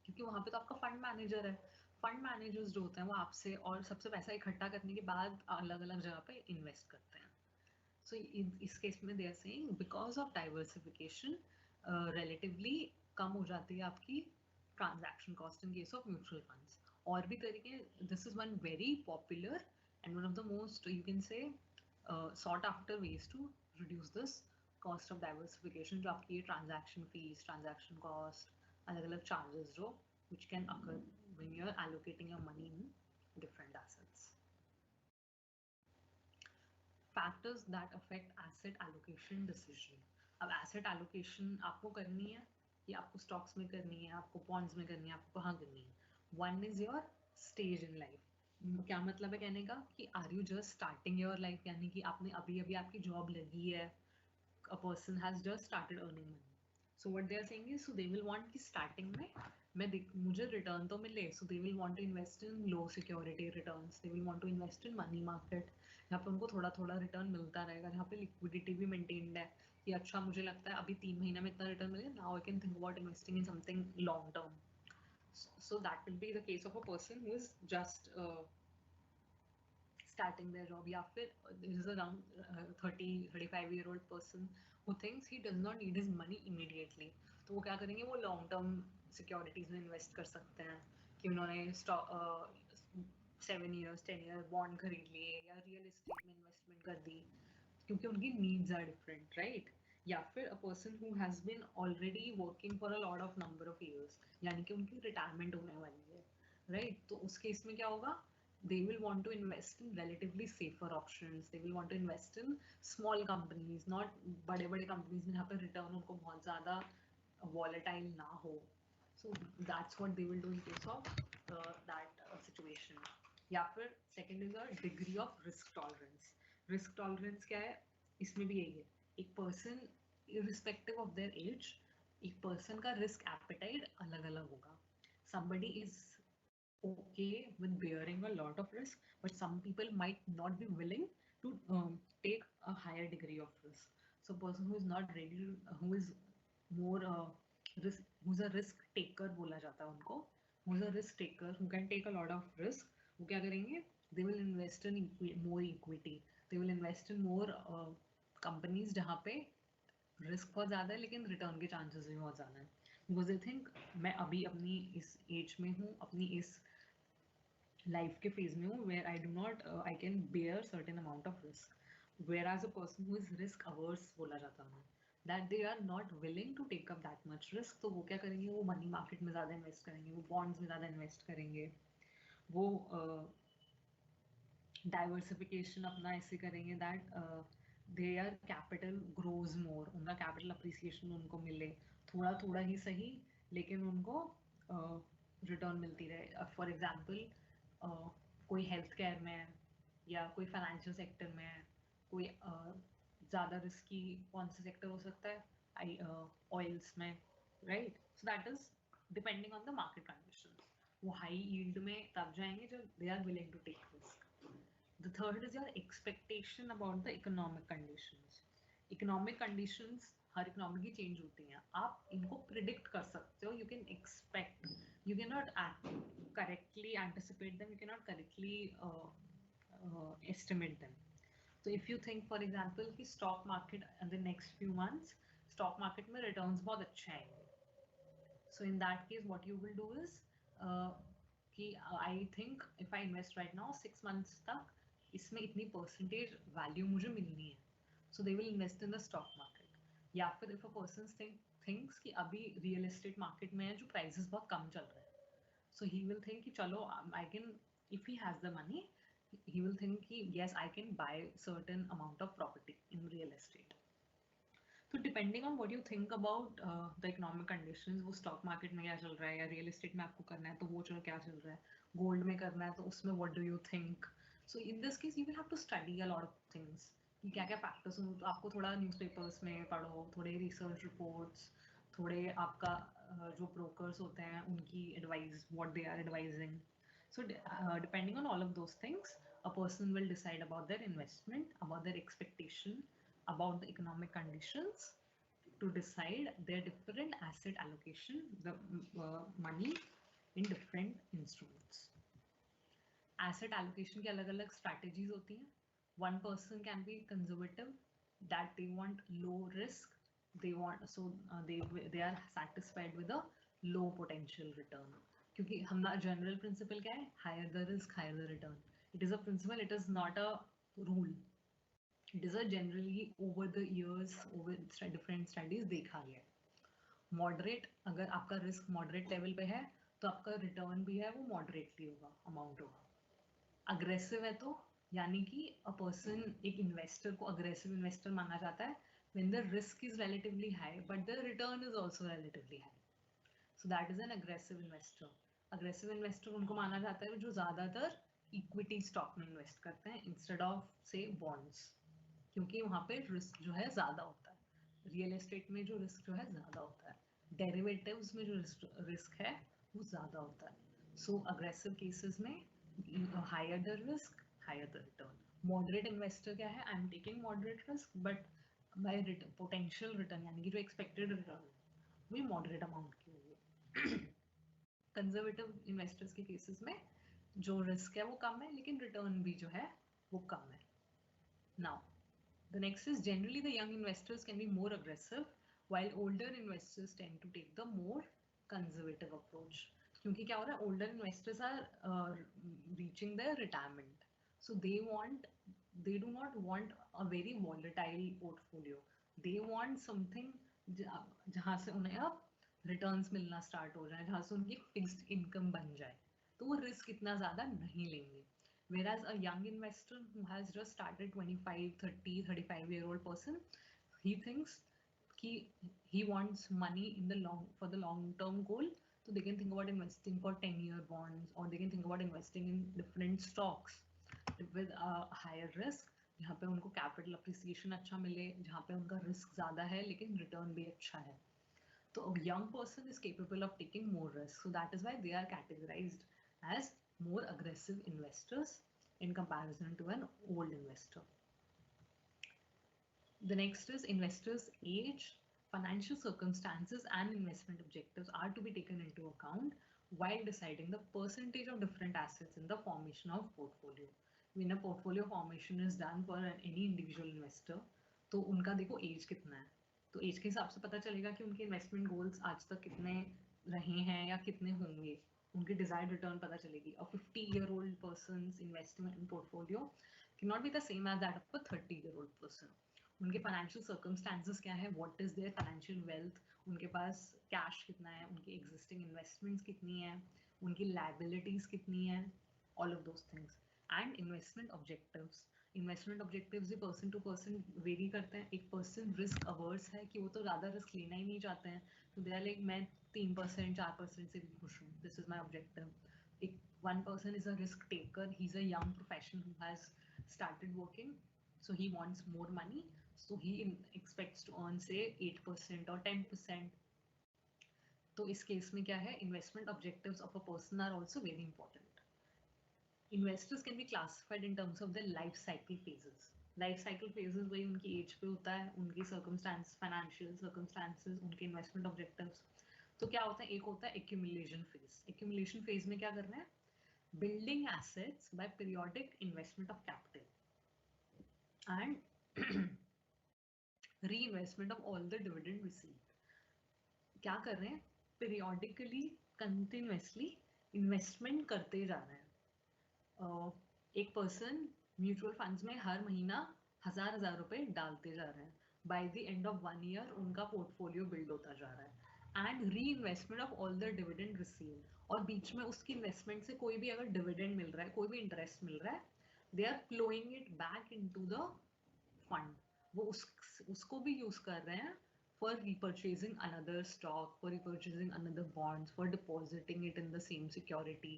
क्योंकि वहां पे तो आपका फंड मैनेजर है। फंड मैनेजर्स जो होते हैं वो आपसे और सबसे पैसा इकट्ठा करने के बाद अलग अलग जगह पे इन्वेस्ट करते हैं। सो इस केस में they are saying because of diversification relatively कम हो जाती है आपकी transaction cost in case of mutual funds. और भी तरीके, this is one very popular and one of the most you can say sought after ways to reduce this cost of diversification, जो आपकी ट्रांजैक्शन फीस, ट्रांजैक्शन कॉस्ट, अलग अलग charges जो which can occur when you're allocating your money in different assets. Factors that affect asset allocation decision. अब asset allocation आपको करनी है, कि आपको stocks में करनी है, आपको bonds में करनी है, आपको कहाँ करनी है। One is your stage in life. क्या मतलब है कहने का, कि are you just starting your life, यानी कि आपने अभी अभी आपकी job लगी है, a person has just started earning money. So what they are saying is, so they will want कि starting में मुझे रिटर्न तो मिले, so they will want to invest in low security returns, they will want to invest in money market, यहाँ पे उनको थोड़ा थोड़ा रिटर्न मिलता रहेगा, यहाँ पे लिक्विडिटी भी मेंटेन्ड है, कि अच्छा मुझे लगता है अभी 3 महीने में इतना रिटर्न मिलेगा, now I can think about investing in something long term. So that will be the case of a person who is just starting their job, या फिर this is around 30-35-year-old person who thinks he does not need his money immediately, तो वो क्या करेंगे, वो long term securities में invest कर सकते हैं, कि उन्होंने 7 years 10 years बॉन्ड खरीद लिए, या रियल एस्टेट में इन्वेस्टमेंट कर दी, क्योंकि उनकी नीड्स आर डिफरेंट, राइट? या फिर a person who has been already working for a lot of number of years, यानी कि उनकी रिटायरमेंट होने वाली है, राइट? तो उस केस में क्या होगा, they will want to invest in relatively safer options, they will want to invest in small companies, not बड़े बड़े companies में जहाँ पे return उनको बहुत ज़्यादा volatile ना हो. So that's what they will do in case of that situation. या फिर second is a degree of risk tolerance. Risk tolerance क्या है, इसमें भी यही है, एक person irrespective of their age, एक person का risk appetite अलग अलग होगा. Somebody is okay with bearing a lot of risk, but some people might not be willing to take a higher degree of risk. So a person who is not ready to, who is more who's a risk taker बोला जाता है उनको, who's a risk taker who can take a lot of risk, वो क्या करेंगे, they will invest in more equity, they will invest in more companies जहाँ पे risk बहुत ज़्यादा है लेकिन रिटर्न के चांसेस भी बहुत ज़्यादा हैं, बिकॉज आई थिंक मैं अभी अपनी इस एज में हूँ, अपनी इस लाइफ के फेज में हूँ where I do not I can bear certain amount of risk, where as a person who is risk averse बोला जाता है that they are not willing to take up that much risk, तो वो क्या करेंगे, वो मनी मार्केट में ज़्यादा इन्वेस्ट करेंगे, वो बॉन्ड्स में ज़्यादा इन्वेस्ट करेंगे, वो डाइवर्सिफिकेशन अपना ऐसे करेंगे दैट देयर कैपिटल ग्रोज मोर, उनका कैपिटल अप्रिसिएशन उनको मिले, थोड़ा थोड़ा ही सही लेकिन उनको रिटर्न मिलती रहे। फॉर एग्जाम्पल कोई हेल्थ केयर में है या कोई फाइनेंशियल सेक्टर में है, कोई ज़्यादा रिस्की कौन सा सेक्टर हो सकता है, ऑयल्स में, right, so that is depending on the market condition, वो हाई यील्ड में तब जाएंगे जब they are willing to take risk. The third is your expectation about the economic conditions. Economic conditions her economy की change होती हैं, आप इनको प्रिडिक्ट कर सकते हो, you can expect, you cannot correctly anticipate them, you cannot correctly estimate them. So if you think for example कि stock market in the next few months stock market में returns बहुत अच्छे आएंगे, so in that case what you will do is कि I think if I invest right now 6 months तक इसमें इतनी percentage value मुझे मिलनी है, so they will invest in the stock market. या फिर इफ अ पर्सन थिंक्स कि अभी रियल एस्टेट मार्केट में है जो प्राइसेस बहुत कम चल रहे हैं, सो ही विल थिंक कि चलो I can, if he has the money he will think कि yes I can buy certain amount of property in real estate. तो depending on what you think about the economic conditions, वो stock market में क्या चल रहा है या real estate में आपको करना है तो वो क्या चल रहा है, गोल्ड में करना है तो उसमें what do you think, so in this case you will have to study a lot of things कि क्या क्या फैक्टर्स हो, तो आपको थोड़ा न्यूज़पेपर्स में पढ़ो, थोड़े रिसर्च रिपोर्ट्स, थोड़े आपका जो ब्रोकर्स होते हैं उनकी advice, what they are advising, so depending on all of those things a person will decide about their investment, about their expectation, about the economic conditions, to decide their different asset allocation, the money in different instruments. Asset allocation की अलग अलग strategies होती हैं. One person can be conservative, that they want low risk, they want they are satisfied with a low potential return. क्योंकि हमारा general principle क्या है, higher the risk higher the return. It is a principle, it is not a rule. It is a generally over the years, over different studies देखा गया है. Moderate, अगर आपका risk moderate level पे है तो आपका return भी है वो moderately होगा, amount होगा. Aggressive है तो यानी कि a person, एक investor को aggressive investor माना जाता है when the risk is relatively high but the return is also relatively high. So that is an aggressive investor. Aggressive investor उनको माना जाता है जो ज़्यादातर equity stock में invest करते हैं instead of say bonds, क्योंकि वहाँ पे रिस्क जो है ज़्यादा होता है, रियल एस्टेट में जो रिस्क जो है ज़्यादा होता है, डेरिवेटिव्स में जो रिस्क है वो ज़्यादा होता है. सो अग्रेसिव केसेस में higher the risk higher the return. Moderate investor क्या है, I am taking moderate risk but my potential return यानी कि जो एक्सपेक्टेड रिटर्न वो मॉडरेट अमाउंट की होगी. कंजर्वेटिव इन्वेस्टर्स के केसेस में जो रिस्क है वो कम है लेकिन रिटर्न भी जो है वो कम है. Now the next is generally the young investors can be more aggressive while older investors tend to take the more conservative approach. क्योंकि क्या हो रहा है, older investors are reaching their retirement, so they do not want a very volatile portfolio. They want something जहाँ से उन्हें अब returns मिलना start हो जाए, जहाँ से उनकी fixed income बन जाए, तो वो risk इतना ज़्यादा नहीं लेंगे. Whereas a young investor who has just started, 25, 30, 35-year-old person, he thinks he wants money in the for the long-term goal, so they can think about investing for 10-year bonds, or they can think about investing in different stocks with a higher risk, जहाँ पे उनको capital appreciation अच्छा मिले, जहाँ पे उनका risk ज़्यादा है लेकिन return भी अच्छा है. So a young person is capable of taking more risk, so that is why they are categorized as more aggressive investors in comparison to an old investor. The next is investors' age, financial circumstances, and investment objectives are to be taken into account while deciding the percentage of different assets in the formation of portfolio. When a portfolio formation is done for any individual investor, तो उनका देखो as कितना है, तो as के हिसाब से पता चलेगा कि उनके इन्वेस्टमेंट गोल्स आज तक कितने रहे हैं या कितने होंगे, उनकी डिजायर्ड रिटर्न पता चलेगी. A 50-year-old person's investment in portfolio cannot be the same as that of a 30-year-old person. उनके फाइनेंशियल सर्कमस्टांसेस क्या है, what is there financial wealth, उनके पास कैश कितना है, उनकी एग्जिस्टिंग इन्वेस्टमेंट्स कितनी है, उनकी लायबिलिटीज कितनी है, all of those things. And investment objectives. Investment objectives भी पर्सन टू पर्सन वेरी करते हैं. एक पर्सन रिस्क अवर्स है कि वो तो ज़्यादा रिस्क लेना ही नहीं चाहते हैं, तो दे आर लाइक मैं 3% 4% से भी खुश हूँ, दिस इज माई ऑब्जेक्टिव. एक one person is a risk taker, he's a young professional who has started working, so he wants more money, so he expects to earn say 8% or 10%. तो इस case में क्या है, investment objectives of a person are also very important. Investors can be classified in terms of the life cycle phases. Life cycle phases वही उनकी age पे होता है, उनकी सर्कमस्टांस, फाइनेंशियल सर्कमस्टांसेस, उनके इन्वेस्टमेंट ऑब्जेक्टिव्स. तो क्या होता है, एक होता है एक्यूमुलेशन फेज. एक्यूमुलेशन फेज में क्या करना है, building assets by periodic investment of capital and reinvestment of all the dividend received. क्या कर रहे हैं, periodically continuously investment करते जा रहे हैं. एक पर्सन म्यूचुअल फंड्स में हर महीना 1000 रुपए डालते जा रहे हैं. By the end of 1 year उनका पोर्टफोलियो बिल्ड होता जा रहा है. And re investment of all the dividend received, और बीच में उसकी इन्वेस्टमेंट से कोई भी अगर डिविडेंड मिल रहा है, कोई भी इंटरेस्ट मिल रहा है, they are flowing it back into the fund. वो उसको भी यूज कर रहे हैं for repurchasing another stock, for repurchasing another bonds, for depositing it in the same security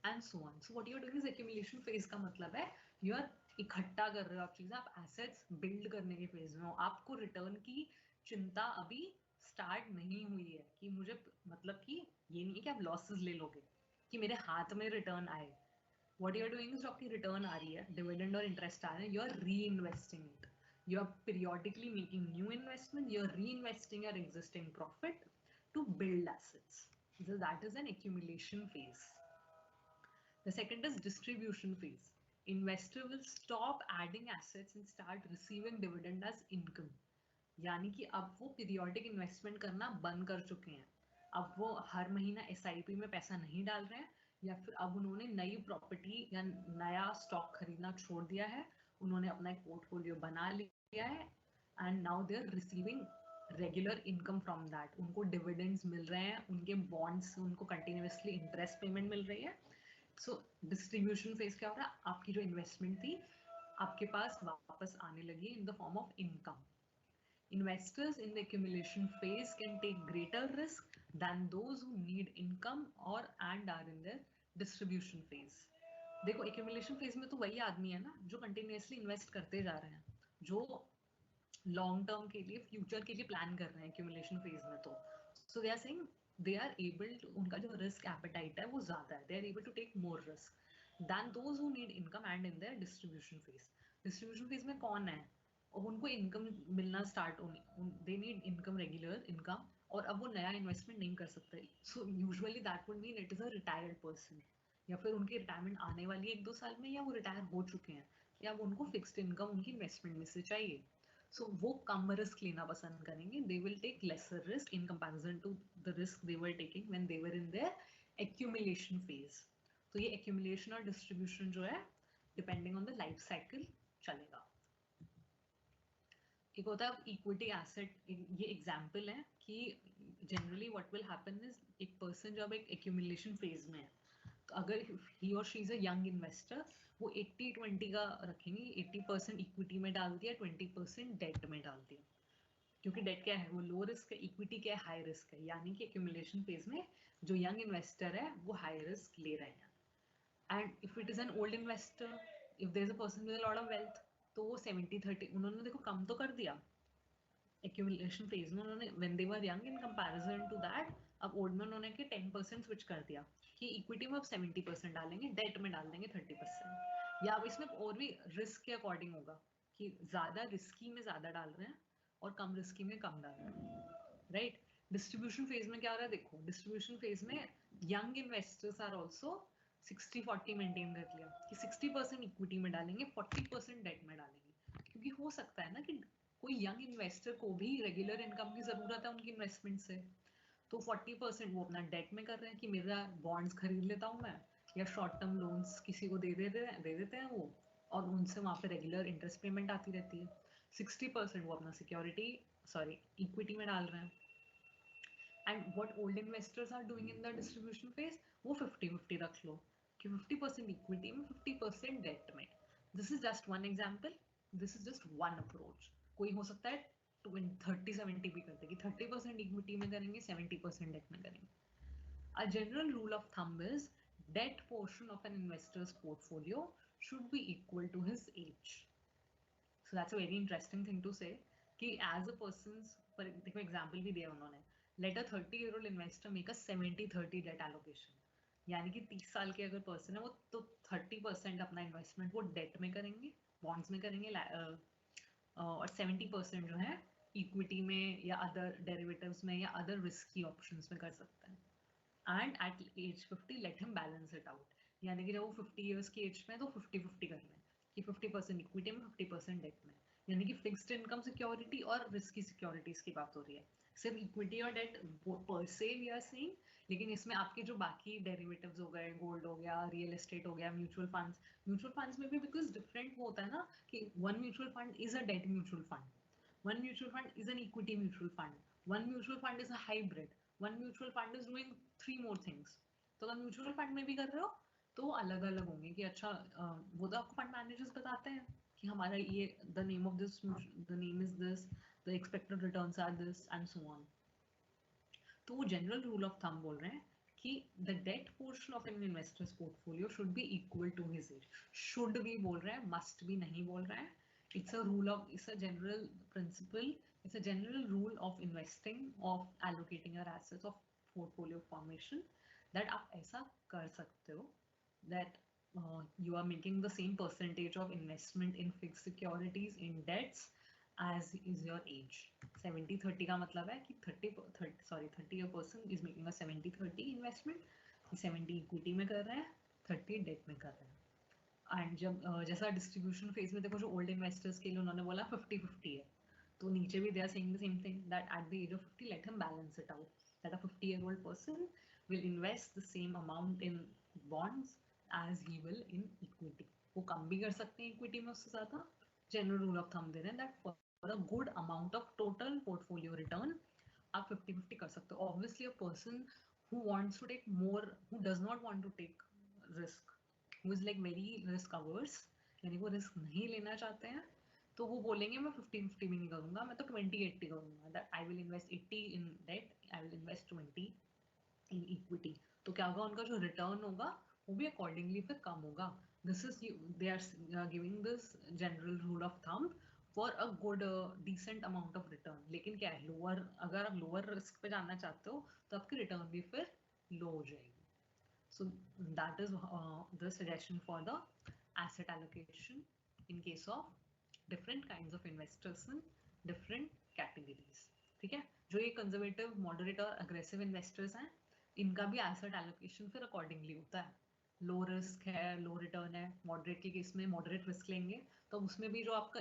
and so on. So what you are doing is accumulation phase का मतलब है you are इकट्ठा कर रहे हो आप चीजें, आप assets build करने के फेज में हो. आपको रिटर्न की चिंता अभी स्टार्ट नहीं हुई है कि मुझे, मतलब कि ये नहीं है कि आप लॉसेस ले लोगे कि मेरे हाथ में रिटर्न आए. What you are doing is आपकी रिटर्न आ रही है, डिविडेंड और इंटरेस्ट आ रहे हैं, you are reinvesting it. You are periodically making new investment, you are reinvesting your existing profit to build assets. So that is an accumulation phase. The second is distribution phase. Investor will stop adding assets and start receiving dividend as income. यानी कि अब वो periodic investment करना बंद कर चुके हैं. अब वो हर महीना SIP में पैसा नहीं डाल रहे हैं, या फिर अब उन्होंने नई प्रॉपर्टी या नया स्टॉक खरीदना छोड़ दिया है, उन्होंने अपना एक पोर्टफोलियो बना लिया है and now they are receiving regular income from that. उनको डिविडेंड्स मिल रहे हैं, उनके बॉन्ड्स से उनको कंटिन्यूसली इंटरेस्ट पेमेंट मिल रही है. सो डिस्ट्रीब्यूशन फेज क्या हो रहा है, आपकी जो इन्वेस्टमेंट थी आपके पास वापस आने लगी in the form of income. Investors in the accumulation phase can take greater risk than those who need income or and are in their distribution phase. देखो accumulation phase में तो वही आदमी है ना जो continuously invest करते जा रहे हैं, जो long term के लिए, future के लिए plan कर रहे हैं accumulation phase में. तो so they are saying they are able to, उनका जो risk appetite है वो ज़्यादा है, they are able to take more risk than those who need income and in their distribution phase. Distribution phase में कौन है, और उनको इनकम मिलना स्टार्ट होने, they need income, regular income, और अब वो नया इन्वेस्टमेंट नहीं कर सकते. So usually that would mean it is a retired person, या फिर उनकी रिटायरमेंट आने वाली है 1-2 साल में, या वो रिटायर हो चुके हैं, या वो उनको फिक्स्ड इनकम उनकी इन्वेस्टमेंट में से चाहिए. सो वो कम रिस्क लेना पसंद करेंगे, they will take lesser risk in comparison to the risk they were taking when they were in their accumulation phase. तो ये एक्यूमुलेशन और डिस्ट्रीब्यूशन जो है depending on the life cycle चलेगा. एक होता है इक्विटी एसेट. ये एग्जांपल है कि generally what will happen is, एक पर्सन जब एक एक्यूमुलेशन फेज में है, तो अगर ही और she is a young investor, वो 80-20 का रखेंगे, 80% इक्विटी में डाल दिया, 20% डेट में डाल दिया. क्योंकि डेट क्या है, वो लो रिस्क है, इक्विटी क्या है, हाई रिस्क है. यानी कि एक्यूमुलेशन फेज में जो यंग इन्वेस्टर है वो हाई रिस्क ले रहे हैं. And if it is an old investor, if there is a person with a lot of wealth, तो वो 70-30 उन्होंने देखो कम तो कर दिया एक्यूमुलेशन फेज में. उन्होंने when they were young in comparison to that, अब ओल्ड में उन्होंने के 10% स्विच कर दिया कि इक्विटी में अब 70% डालेंगे, डेट में डाल देंगे 30%, या अब इसमें और भी रिस्क के अकॉर्डिंग होगा. कि ज्यादा रिस्की में ज्यादा डाल रहे हैं और कम रिस्की में कम डाल रहे हैं, राइट? डिस्ट्रीब्यूशन फेज में क्या हो रहा है देखो, डिस्ट्रीब्यूशन फेज में young investors are also 60-40 maintain कर लिया कि 60% इक्विटी में डालेंगे, 40% डेट में डालेंगे, क्योंकि हो सकता है ना कि कोई यंग इन्वेस्टर को भी रेगुलर इनकम की जरूरत है उनकी इन्वेस्टमेंट से, तो 40% वो अपना डेट में कर रहे हैं कि मेरा बॉन्ड्स खरीद लेता हूँ मैं, या शॉर्ट टर्म लोन्स किसी को दे देते हैं वो, और उनसे वहाँ पे रेगुलर इंटरेस्ट पेमेंट आती रहती है। 60% वो अपना इक्विटी में डाल रहे हैं। And what old investors are doing in the distribution phase, वो 50-50 रख लो कि 50% इक्विटी में, 50% डेट में। This is just one example, this is just one approach. कोई हो सकता है 30-70 भी करते कि 30% इक्विटी में करेंगे, 70% डेट में करेंगे। A general rule of thumb is debt portion of an investor's portfolio should be equal to his age. So that's a very interesting thing to say कि as a person's, पर देखो example भी दिया उन्होंने, let a 30-year-old investor make a 70-30 debt allocation, यानी कि 30 साल के अगर पर्सन है वो तो 30% अपना इन्वेस्टमेंट वो डेट में करेंगे, बॉन्ड्स में करेंगे, और 70% जो है इक्विटी में या अदर डेरिवेटिव्स में या अदर रिस्की ऑप्शंस में कर सकते हैं। And at age 50 let him balance it out, यानी कि जब वो 50 ईयर्स की एज में तो 50-50 कर लें कि 50% इक्विटी में, 50% डेट में, यानी कि फिक्स्ड इनकम सिक्योरिटी और रिस्की सिक्योरिटीज की बात हो रही है। सिर्फ इक्विटी और डेट पर से वी आर सेइंग, लेकिन इसमें आपके जो बाकी डेरिवेटिव्स हो गए, गोल्ड हो गया, रियल एस्टेट हो गया, म्यूचुअल फंड्स में भी बिकॉज डिफरेंट होता है ना कि one mutual fund is a debt mutual fund, one mutual fund is an equity mutual fund, one mutual fund is a hybrid, one mutual fund is doing 3 more things। तो अगर mutual fund में भी कर रहे हो तो अलग अलग होंगे कि अच्छा वो तो आपको फंड मैनेजर्स बताते हैं कि हमारा ये the name of this, the name is this, the expected returns are this and so on. तो वो जनरल रूल ऑफ थंब बोल रहे हैं कि the debt portion of an investors portfolio should be equal to his age. Should भी बोल रहे हैं, मस्ट भी नहीं बोल रहे हैं। It's a rule of, it's a general principle, it's a general rule of investing, of allocating your assets, of portfolio formation, that आप ऐसा कर सकते हो that you are making the same percentage of investment in fixed securities, in debts as is your age। 70-30 का मतलब है कि 30 year person is making a 70-30 investment, 70 equity में कर रहे हैं, 30 डेट में कर रहे हैं। एंड जब जैसा डिस्ट्रीब्यूशन फेज में देखो जो ओल्ड इन्वेस्टर्स के लिए उन्होंने बोला 50-50 है, तो नीचे भी they are saying the same thing that at the age of 50 let him balance it out, that a 50-year-old person will invest the same amount in bonds as he will in equity. वो कम भी कर सकते हैं equity में उससे ज्यादा। General rule of thumb दे रहे हैं that for a good amount of total portfolio return आप 50-50 कर सकते हो। Obviously a person who wants to take more, who does not want to take risk, who is like very risk averse, यानी वो risk नहीं लेना चाहते हैं, तो वो बोलेंगे मैं 50-50 भी नहीं करूंगा, मैं तो 20-80 करूंगा, that I will invest 80 in debt, I will invest 20 in equity. तो क्या होगा, उनका जो रिटर्न होगा वो भी अकॉर्डिंगली फिर कम होगा। This is, they are giving this general rule of thumb for a good decent amount of return. लेकिन क्या है, लोअर, अगर आप लोअर रिस्क पे जाना चाहते हो तो आपकी रिटर्न भी फिर लो हो जाएगी। So that is the suggestion for the asset allocation in case of different kinds of investors in different categories। ठीक है, जो ये कंजर्वेटिव, मॉडरेट और अग्रेसिव इन्वेस्टर्स हैं, इनका भी एसेट एलोकेशन फिर अकॉर्डिंगली होता है। लो रिस्क है, लो रिटर्न है, मॉडरेट के केस में मॉडरेट रिस्क लेंगे तो उसमें भी जो आपका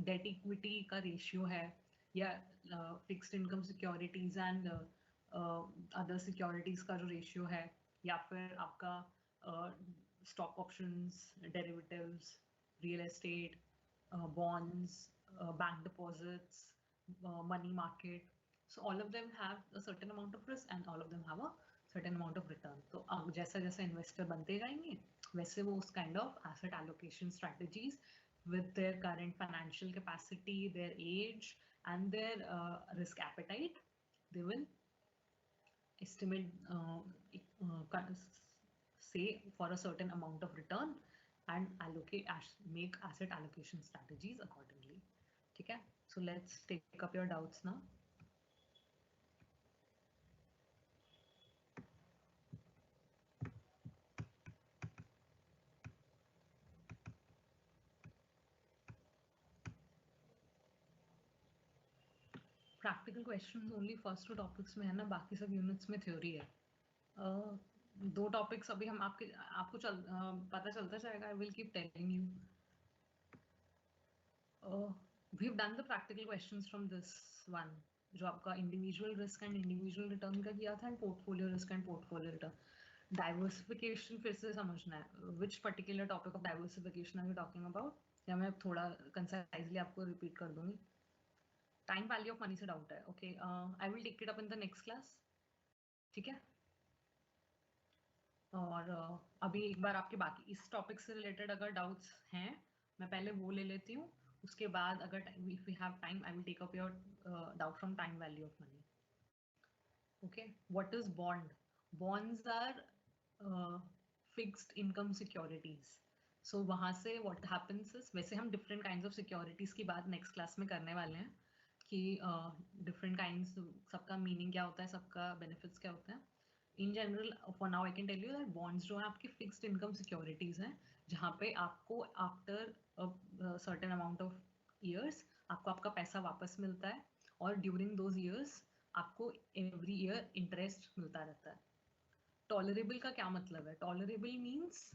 डेट इक्विटी का रेशियो है, या fixed income securities and other securities का जो रेशियो है, या फिर आपका stock options, derivatives, real estate, bonds, bank deposits, money market, so all of them have a certain amount of risk and all of them have a certain amount of return। तो अब जैसा जैसा investor बनते जाएंगे वैसे वो उस kind of asset allocation strategies with their current financial capacity, their age and their risk appetite, they will estimate say for a certain amount of return and allocate, make asset allocation strategies accordingly। ठीक है, so let's take up your doubts now। Practical question only first 2 topics में है ना, बाकी सब units में theory है। 2 topics अभी हम आपको पता चलता जाएगा। I will keep telling you. We have done the practical questions from this one, जो आपका individual risk and individual return का किया था, and portfolio risk and portfolio return. Diversification फिर से समझना है, which particular topic of diversification are we talking about, या मैं थोड़ा कंसाइजली आपको रिपीट कर दूंगी। टाइम वैल्यू ऑफ मनी से डाउट है, okay, I will take it up in the next class, ठीक है। और अभी एक बार आपके बाकी इस टॉपिक से रिलेटेड अगर डाउट्स हैं, मैं पहले वो ले लेती हूँ, उसके बाद अगर if we have time I will take up your doubt from time value of money. Okay, what is bond? Bonds are fixed income securities. So वहां से व्हाट हैपेंस इज, वैसे हम डिफरेंट काइंड्स ऑफ सिक्योरिटीज की बात next class में करने वाले हैं कि डिफरेंट काइंड्स, सबका मीनिंग क्या होता है, सबका बेनिफिट्स क्या होते हैं। In general for now I can tell you that bonds जो है आपकी फिक्स्ड इनकम सिक्योरिटीज हैं, जहाँ पे आपको after certain amount of years आपको आपका पैसा वापस मिलता है, और ड्यूरिंग दोज ईयर्स आपको एवरी ईयर इंटरेस्ट मिलता रहता है। टॉलरेबल का क्या मतलब है? टॉलरेबल मीन्स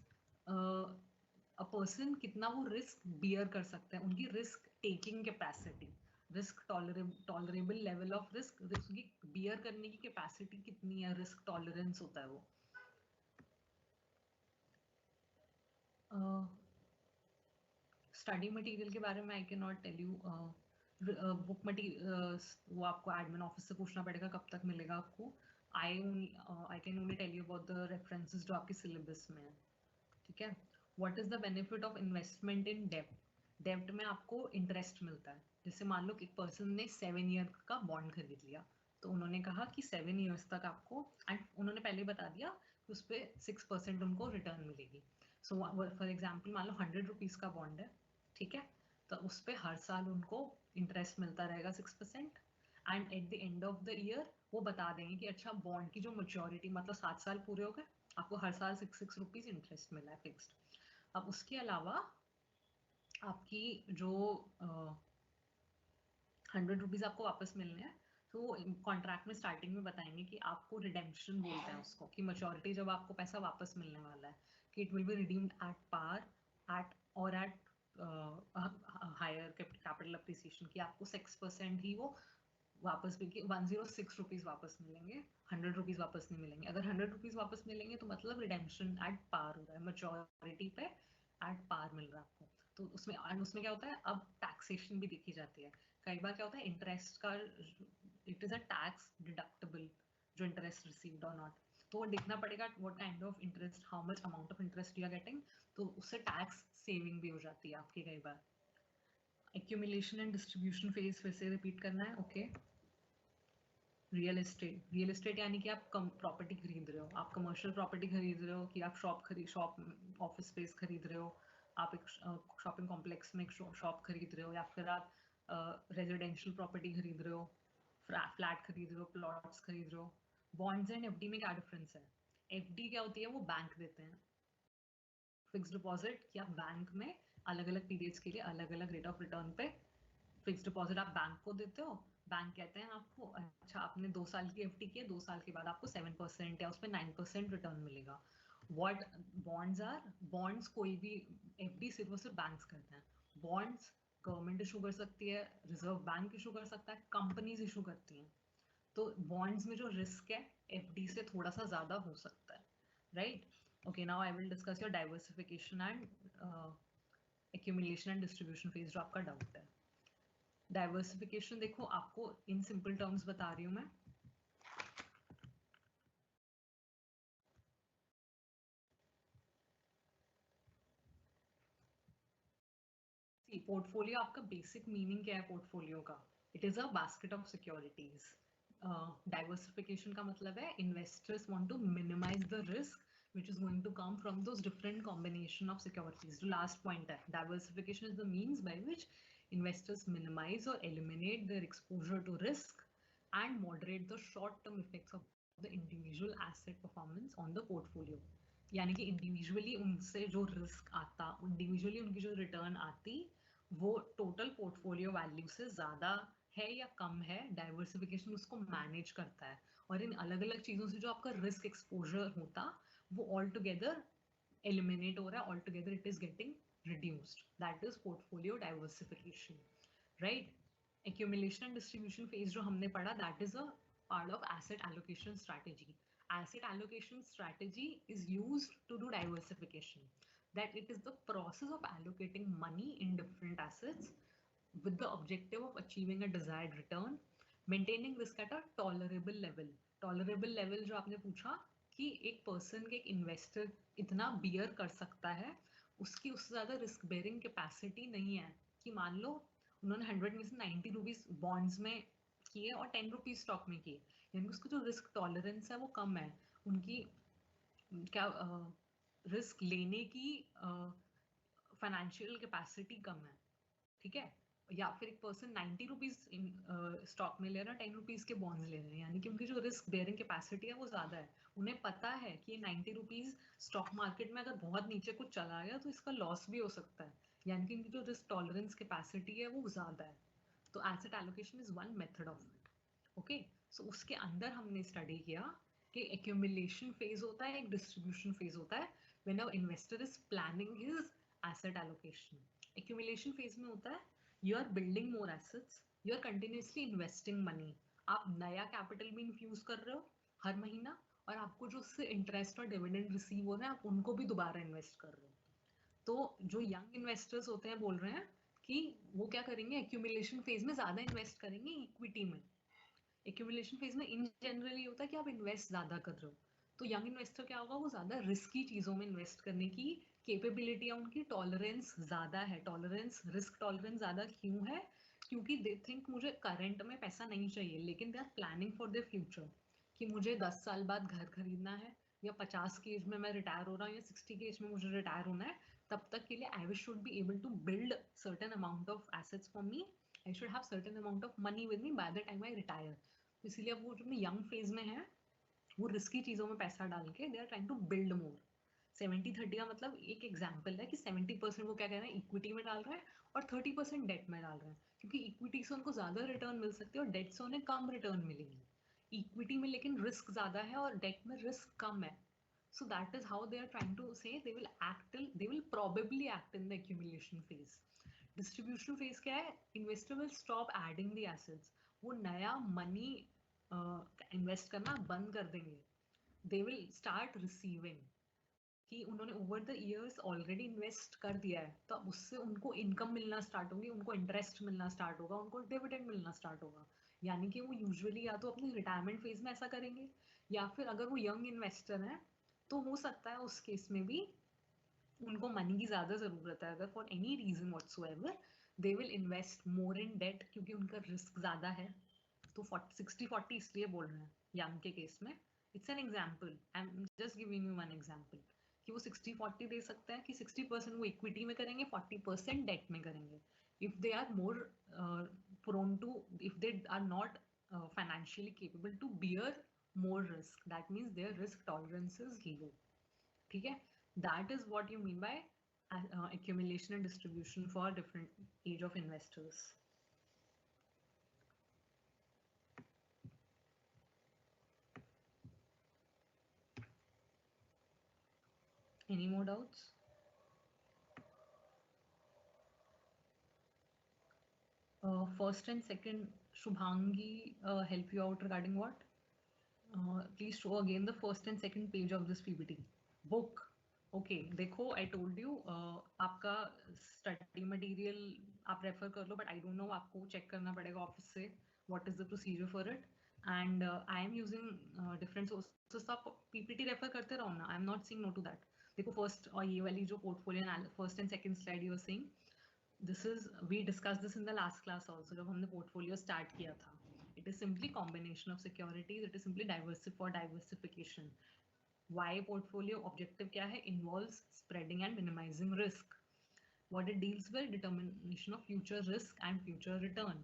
अ पर्सन कितना वो रिस्क बियर कर सकते हैं, उनकी risk taking capacity, risk tolerable level of risk की बियर करने की कैपेसिटी कितनी है, रिस्क टॉलरेंस होता है वो। स्टडी मटेरियल के बारे में I cannot tell you. Book material वो आपको एडमिन ऑफिस से पूछना पड़ेगा कब तक मिलेगा आपको। I can only tell you about the references जो आपके सिलेबस में है, ठीक है। What is the benefit of investment in डेब्ट? डेब्ट में आपको इंटरेस्ट मिलता है। जैसे मान लो कि एक पर्सन ने 7 ईयर का बॉन्ड खरीद लिया, तो उन्होंने कहा कि 7 ईयर्स तक आपको, एंड उन्होंने पहले बता दिया कि उस पर 6% उनको रिटर्न मिलेगी। सो फॉर एग्जाम्पल मान लो 100 रुपीज का बॉन्ड है, ठीक है, तो उस पर हर साल उनको इंटरेस्ट मिलता रहेगा 6%, and at the end of the year वो बता देंगे कि अच्छा बॉन्ड की जो मैच्योरिटी, मतलब 7 साल पूरे हो गए, आपको हर साल 6 रुपीज इंटरेस्ट मिला है फिक्स्ड। अब उसके अलावा आपकी जो 100 रुपीज आपको वापस मिलने हैं, तो कॉन्ट्रैक्ट में स्टार्टिंग में बताएंगे कि आपको रिडेम्पशन बोलते हैं उसको, कि मैच्योरिटी जब आपको पैसा वापस मिलने वाला है, कि it will be redeemed at par at और एट हायर कैपिटल अप्रिसिएशन, कि आपको 6% ही वो वापस भी 106 रुपीज वापस मिलेंगे, 100 रुपीज वापस नहीं मिलेंगे। अगर 100 रुपीज वापस मिलेंगे तो मतलब रिडेम्पशन एट पार हो रहा है, मैच्योरिटी पे एट पार मिल रहा है आपको। तो उसमें क्या होता है, अब टैक्सेशन भी देखी जाती है। कई बार क्या होता है, इंटरेस्ट का it is a tax deductible, जो इंटरेस्ट रिसीव्ड और नॉट, तो वो देखना पड़ेगा what kind of interest, how much amount of interest you are getting, तो उससे टैक्स सेविंग भी हो जाती है आपकी कई बार। एक्यूमुलेशन एंड डिस्ट्रीब्यूशन फेज फिर से रिपीट करना है, ओके। रियल एस्टेट यानी कि आप प्रॉपर्टी खरीद रहे हो, आप कमर्शियल प्रॉपर्टी खरीद रहे हो, कि आप शॉप ऑफिस स्पेस खरीद रहे हो, आप एक शॉपिंग कॉम्प्लेक्स में एक शॉप खरीद रहे हो, या फिर आप रेजिडेंशियल प्रॉपर्टी खरीद रहे हो, फ्लैट खरीद रहे हो, प्लॉट्स खरीद रहे हो। बॉन्ड्स एंड एफडी में क्या डिफरेंस है? एफडी क्या होती है, वो बैंक देते हैं, फिक्स डिपॉजिट, कि आप बैंक में अलग अलग पीरियड्स के लिए अलग अलग रेट ऑफ रिटर्न पे फिक्स डिपॉजिट आप बैंक को देते हो, बैंक कहते हैं आपको अच्छा आपने 2 साल की एफडी की है, 2 साल के बाद आपको 7% या उस पर 9% रिटर्न मिलेगा। What bonds are? बॉन्ड्स कोई भी, एफडी सिर्फ और सिर्फ बैंक्स करते हैं, बॉन्ड्स गवर्नमेंट इशू कर सकती है, रिजर्व बैंक इशू कर सकता है, कंपनीज इशू करती हैं। तो बॉन्ड्स में जो रिस्क है एफडी से थोड़ा सा ज्यादा हो सकता है, right. Okay, now I will discuss your diversification and accumulation and distribution phase, जो आपका डाउट है। डाइवर्सिफिकेशन देखो, आपको इन सिंपल टर्म्स बता रही हूं मैं। पोर्टफोलियो, आपका बेसिक मीनिंग क्या है पोर्टफोलियो का? It is a basket of securities. Diversification का मतलब है investors want to minimise the risk which is going to come from those different combination of securities. The last point है, diversification is the means by which investors minimize or eliminate their exposure to risk and moderate the short-term effects of the individual asset performance on the portfolio. यानी कि individually उनसे जो risk आता, individually उनकी जो return आती, वो total portfolio value से ज्यादा है या कम है, डाइवर्सिफिकेशन उसको मैनेज करता है, और इन अलग अलग चीजों से जो आपका रिस्क एक्सपोजर होता वो ऑल टुगेदर एलिमिनेट हो रहा है, all together it is getting reduced. That is portfolio diversification, right. Accumulation and distribution phase जो हमने पढ़ा, that is a part of asset allocation strategy. Asset allocation strategy is used to do diversification. That it is the process of allocating money in different assets with the objective of achieving a desired return, maintaining risk at a tolerable level. Tolerable level जो आपने पूछा कि एक person के, एक investor इतना beer कर सकता है, उसकी उससे ज्यादा रिस्क बेयरिंग कैपेसिटी नहीं है. कि मान लो उन्होंने 100 में से 90 रुपीज बॉन्ड्स में किए और 10 रुपीज स्टॉक में किए, यानी उसका जो रिस्क टॉलरेंस है वो कम है, उनकी क्या रिस्क लेने की फाइनेंशियल कैपेसिटी कम है, ठीक है. या फिर एक पर्सन 90 रुपीज स्टॉक में ले रहा है, 10 रुपीज के बॉन्ड्स ले रहे हैं, यानी कि उनकी जो रिस्क बेयरिंग कैपेसिटी है वो ज्यादा है. उन्हें पता है कि ये 90 रुपीज स्टॉक मार्केट में अगर बहुत नीचे कुछ चला गया तो इसका लॉस भी हो सकता है, यानी कि इनकी जो रिस्क टॉलरेंस कैपेसिटी है वो ज्यादा है. तो asset allocation is one method of it. Okay, so उसके अंदर हमने स्टडी किया कि एक्यूमुलेशन फेज होता है, एक डिस्ट्रीब्यूशन फेज होता है. When a investor is planning his asset allocation, accumulation phase में होता है you are building more assets, you are continuously investing money. आप नया कैपिटल भी इन्फ्यूज कर रहे हो हर महीना, और आपको जो उससे इंटरेस्ट और डिविडेंड रिसीव हो रहे हैं आप उनको भी दोबारा इन्वेस्ट कर रहे हो. तो जो यंग इन्वेस्टर्स होते हैं बोल रहे हैं कि वो क्या करेंगे, एक्यूमुलेशन फेज में ज्यादा इन्वेस्ट करेंगे इक्विटी में. एक्यूमुलेशन फेज में इन जनरली होता है कि आप इन्वेस्ट ज्यादा कर रहे हो, तो यंग इन्वेस्टर क्या होगा, वो ज्यादा रिस्की चीजों में इन्वेस्ट करने की कैपेबिलिटी है उनकी, टॉलरेंस ज्यादा है. टॉलरेंस, रिस्क टॉलरेंस ज्यादा क्यों है, क्योंकि दे थिंक मुझे करंट में पैसा नहीं चाहिए, लेकिन they are planning for their future कि मुझे 10 साल बाद घर खरीदना है, या 50 की एज में मैं रिटायर हो रहा हूँ, या 60 की एज में मुझे रिटायर होना है, तब तक के लिए I should be able to build certain amount of assets for me, I should have certain amount of money with me by the time I retire. इसीलिए वो जो यंग फेज में है वो रिस्की चीजों में पैसा डाल के they are trying to build more. 70-30 का मतलब एक एग्जाम्पल है कि 70% वो क्या कह रहे हैं, इक्विटी में डाल रहे हैं, और 30% डेट में डाल रहे हैं, क्योंकि इक्विटी से उनको ज्यादा रिटर्न मिल सकती है और डेट से उन्हें कम रिटर्न मिलेगी. इक्विटी में लेकिन रिस्क ज्यादा है और डेट में रिस्क कम है. So that is how they are trying to say they will act till, they will probably act in the accumulation phase. Distribution phase क्या है, investor will stop adding the assets. वो नया money invest करना बंद कर देंगे. They will start receiving, कि उन्होंने over the years already invest कर दिया है, तो उससे उनको इनकम मिलना स्टार्ट होगी, उनको इंटरेस्ट मिलना स्टार्ट होगा, उनको डिविडेंड मिलना स्टार्ट होगा. यानी कि वो यूजुअली या तो अपने रिटायरमेंट फेज में ऐसा करेंगे, या फिर अगर वो यंग इन्वेस्टर है तो हो सकता है उस केस में भी उनको मनी की ज्यादा जरूरत है, अगर for any reason whatsoever they will invest more in debt, क्योंकि उनका रिस्क ज्यादा है. तो 60-40 इसलिए बोल रहे हैं यंग के केस में. It's an example, I am just giving you one example कि वो 60-40 दे सकते हैं कि 60% वो इक्विटी में करेंगे, 40% डेट में करेंगे. If they are more prone to, if they are not financially capable to bear more risk, that means their risk tolerance is low. ठीक है, that is what you mean by accumulation and distribution for different age of investors. Any more doubts? First and second, Shubhangi help you out regarding what? Please show again the first and second page of this PPT. Book. Okay देखो, I told you आपका study material आप refer कर लो, but I don't know, आपको check करना पड़ेगा office से what is the procedure for it. And I am using different sources. आप पीपीटी रेफर करते रहो ना, I am not saying no to that. देखो फर्स्ट और ये वाली जो portfolio first and second slide you are saying, this is, we discussed this in the last class also जब हमने portfolio start किया था. It is simply combination of securities, it is simply diversification. Why portfolio objective क्या है, involves spreading and minimizing risk. What it deals with, determination of future risk and future return.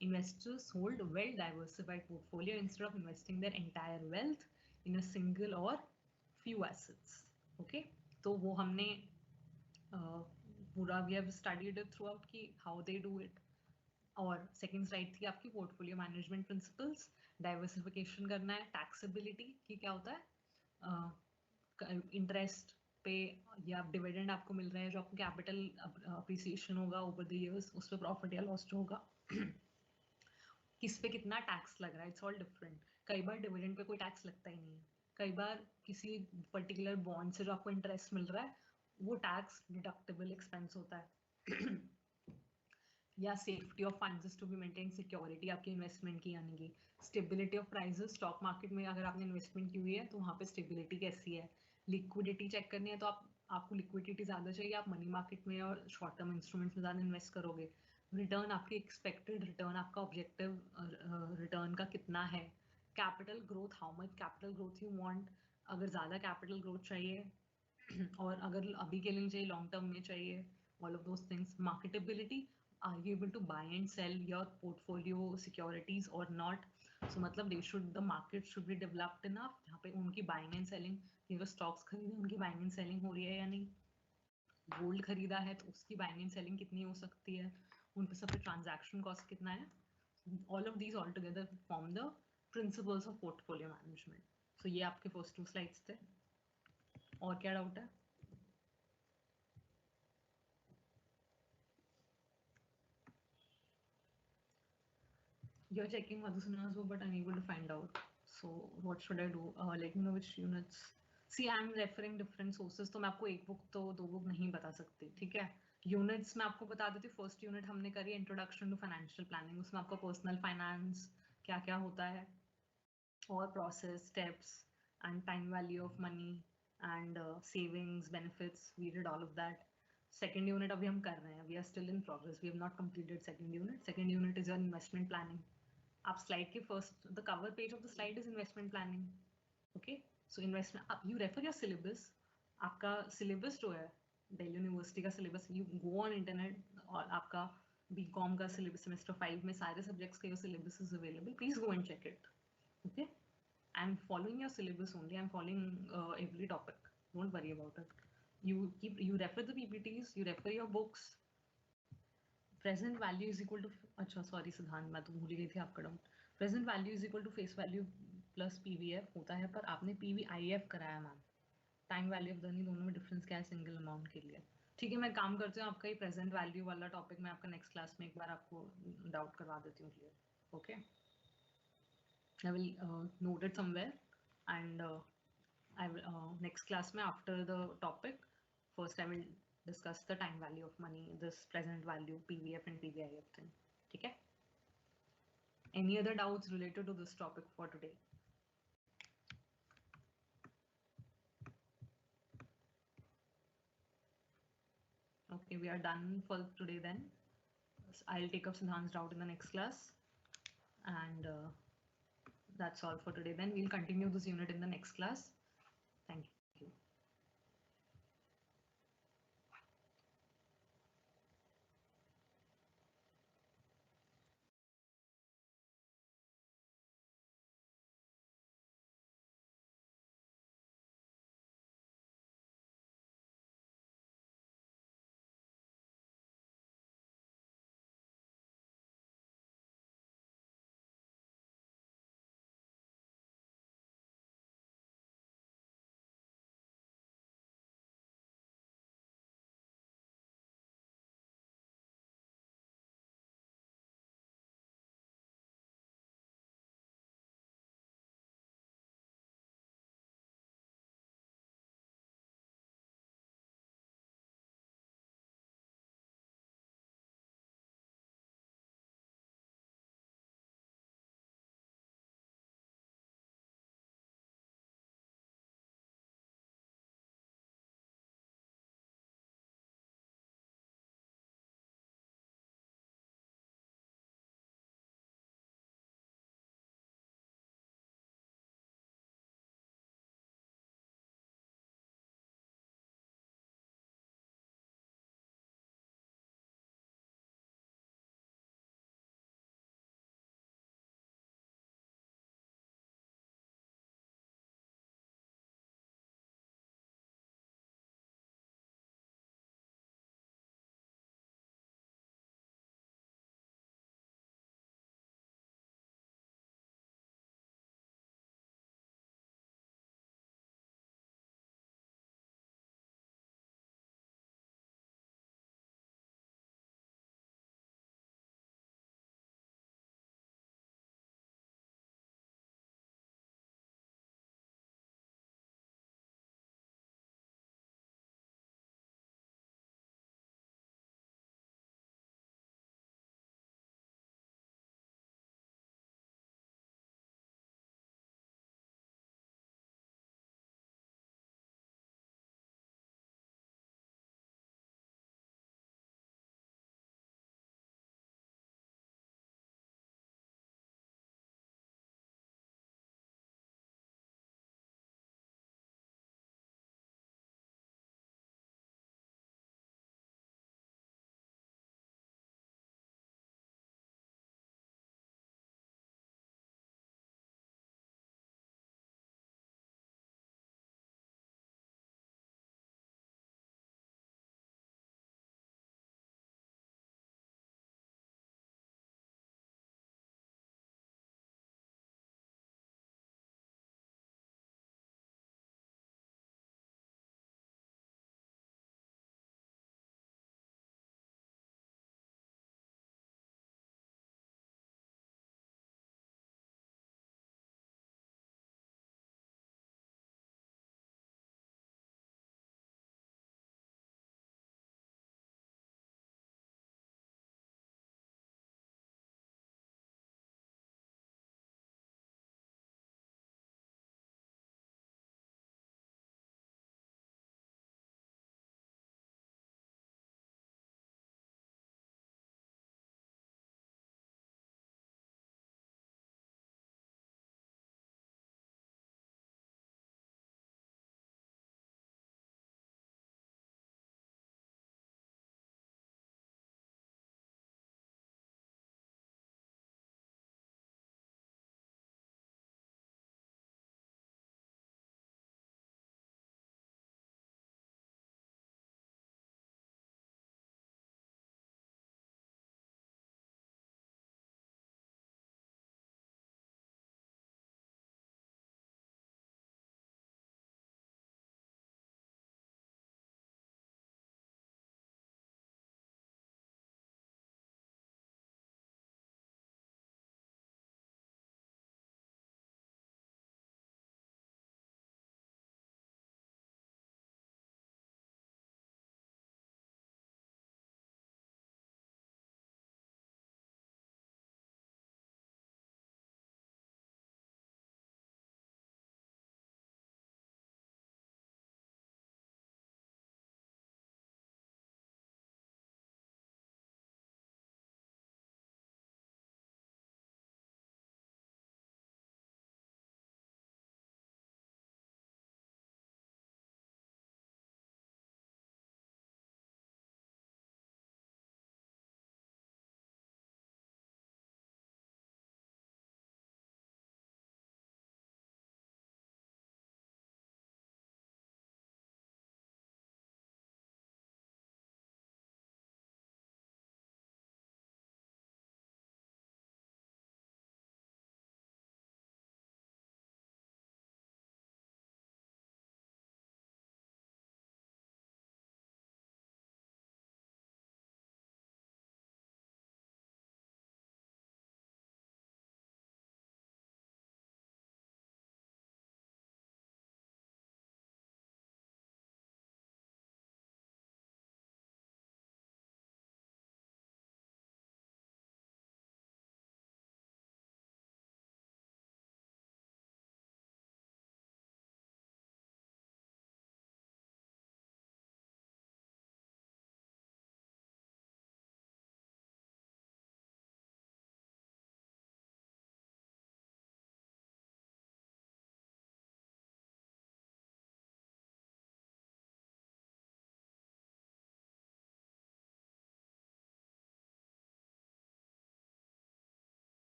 Investors hold well diversified portfolio instead of investing their entire wealth in a single or few assets. Okay, तो वो हमने पूरा we have studied it throughout कि how they do it. और second slide थी आपकी portfolio management principles, diversification करना है, टैक्सेबिलिटी की क्या होता है, इंटरेस्ट पे या डिविडेंड आपको मिल रहा है जो आपको कैपिटल अप्रिसिएशन होगा ओवर द इयर्स, उस पर प्रॉफिट या लॉस जो होगा किस पे कितना टैक्स लग रहा है, इट्स ऑल डिफरेंट। कई बार डिविडेंड पे कोई टैक्स लगता ही नहीं है, कई बार किसी पर्टिकुलर बॉन्ड से जो आपको इंटरेस्ट मिल रहा है वो टैक्स डिडक्टेबल एक्सपेंस होता है या safety of funds to be maintain, security आपकी इन्वेस्टमेंट की, यानी कि stability of prices, stock market में अगर आपने इन्वेस्टमेंट की हुई है तो वहाँ पे स्टेबिलिटी कैसी है, लिक्विडिटी चेक करनी है तो आपको लिक्विडिटी ज़्यादा चाहिए, आप मनी मार्केट में और शॉर्ट टर्म इंस्ट्रूमेंट्स में ज़्यादा इन्वेस्ट करोगे, रिटर्न आपकी एक्सपेक्टेड रिटर्न, आपका ऑब्जेक्टिव रिटर्न का कितना है, capital growth, how much capital growth you want, अगर ज़्यादा कैपिटल ग्रोथ चाहिए और अगर अभी के लिए चाहिए, लॉन्ग टर्म में चाहिए, all of those things, marketability, are you able to buy and sell your portfolio securities or not, so मतलब the market should be developed enough जहाँ पे उनकी buying and selling, ये जो stocks खरीदे उनकी buying and selling हो रही है या नहीं, गोल्ड खरीदा है तो उसकी बाइंग एंड सेलिंग कितनी हो सकती है, उन पे सब पे ट्रांजैक्शन कॉस्ट कितना है, all of these all together form the principles of portfolio management. So ये आपके फर्स्ट 2 स्लाइड्स थे, और क्या डाउट है? You're checking Madhusuna's book but unable to find out. So what should I do? Let me know which units. See, I'm referring different sources, तो मैं आपको एक बुक तो 2 बुक नहीं बता सकती, ठीक है? यूनिट्स मैं आपको बता देती हूँ। फर्स्ट यूनिट हमने करी इंट्रोडक्शन टू फाइनेंशियल प्लानिंग, उसमें आपका पर्सनल फाइनेंस क्या क्या होता है और process, steps and time value of money and savings, benefits, we did all of that. Second unit अभी हम कर रहे हैं, we are still in progress, we have not completed second unit. Second unit is your investment planning. आप slide के first, the cover page of the slide is investment planning, okay? So investment, you refer your syllabus, आपका syllabus जो है Delhi University का syllabus, you go on internet, और आपका BCom का syllabus semester 5 में सारे सब्जेक्ट्स का your syllabus is available, please go and check it, okay? I'm following your syllabus only, I'm following every topic, don't worry about it. You refer the PPTs, you refer your books. Present value is equal to, अच्छा sorry Siddhant, मैं तो भूल गई थी आपका doubt. Present value is equal to face value plus PVF होता है, पर आपने पीवीआईएफ कराया ma'am, time value of money, दोनों में डिफरेंस क्या है सिंगल अमाउंट के लिए? ठीक है, मैं काम करती हूँ, आपका ही प्रेजेंट वैल्यू वाला टॉपिक मैं आपका नेक्स्ट क्लास में एक बार आपको डाउट करवा देती हूँ clear, okay? I will note it somewhere, and I will next class में after the topic, first I will discuss the time value of money, this present value, PVF and PVIF thing. ठीक है? Any other doubts related to this topic for today? Okay, we are done for today then. I'll take up Siddhant's doubt in the next class, and that's all for today. Then we'll continue this unit in the next class.